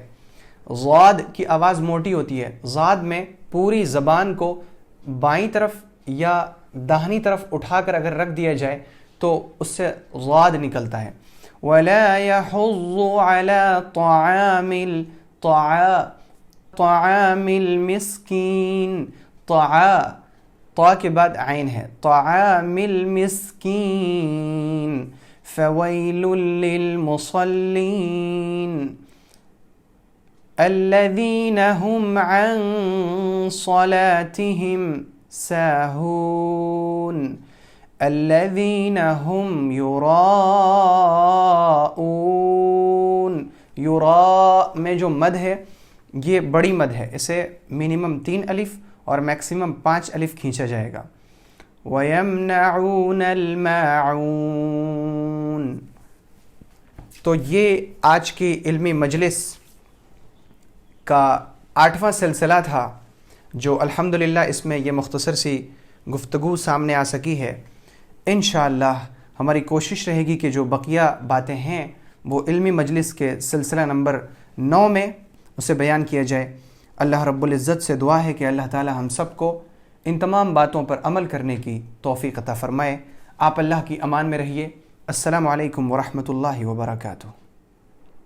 ضاد کی آواز موٹی ہوتی ہے. ضاد میں پوری زبان کو بائیں طرف یا داہنی طرف اٹھا کر اگر رکھ دیا جائے تو اس سے ضاد نکلتا ہے. ولا يحض على طعام المسكين, طا کے بعد عین ہے. طعام المسكين فويل للمصلين الذين هم عن صلاتهم ساهون الذين هم يراءون. یراء میں جو مد ہے یہ بڑی مد ہے, اسے منیمم 3 الف اور میکسیمم 5 الف کھینچا جائے گا. وَيَمْنَعُونَ الْمَاعُونَ. تو یہ آج کی علمی مجلس کا 8واں سلسلہ تھا جو الحمدللہ اس میں یہ مختصر سی گفتگو سامنے آ سکی ہے. انشاءاللہ ہماری کوشش رہے گی کہ جو بقیہ باتیں ہیں وہ علمی مجلس کے سلسلہ نمبر 9 میں اسے بیان کیا جائے. اللہ رب العزت سے دعا ہے کہ اللہ تعالی ہم سب کو ان تمام باتوں پر عمل کرنے کی توفیق عطا فرمائے. آپ اللہ کی امان میں رہیے. السلام علیکم ورحمۃ اللہ وبرکاتہ.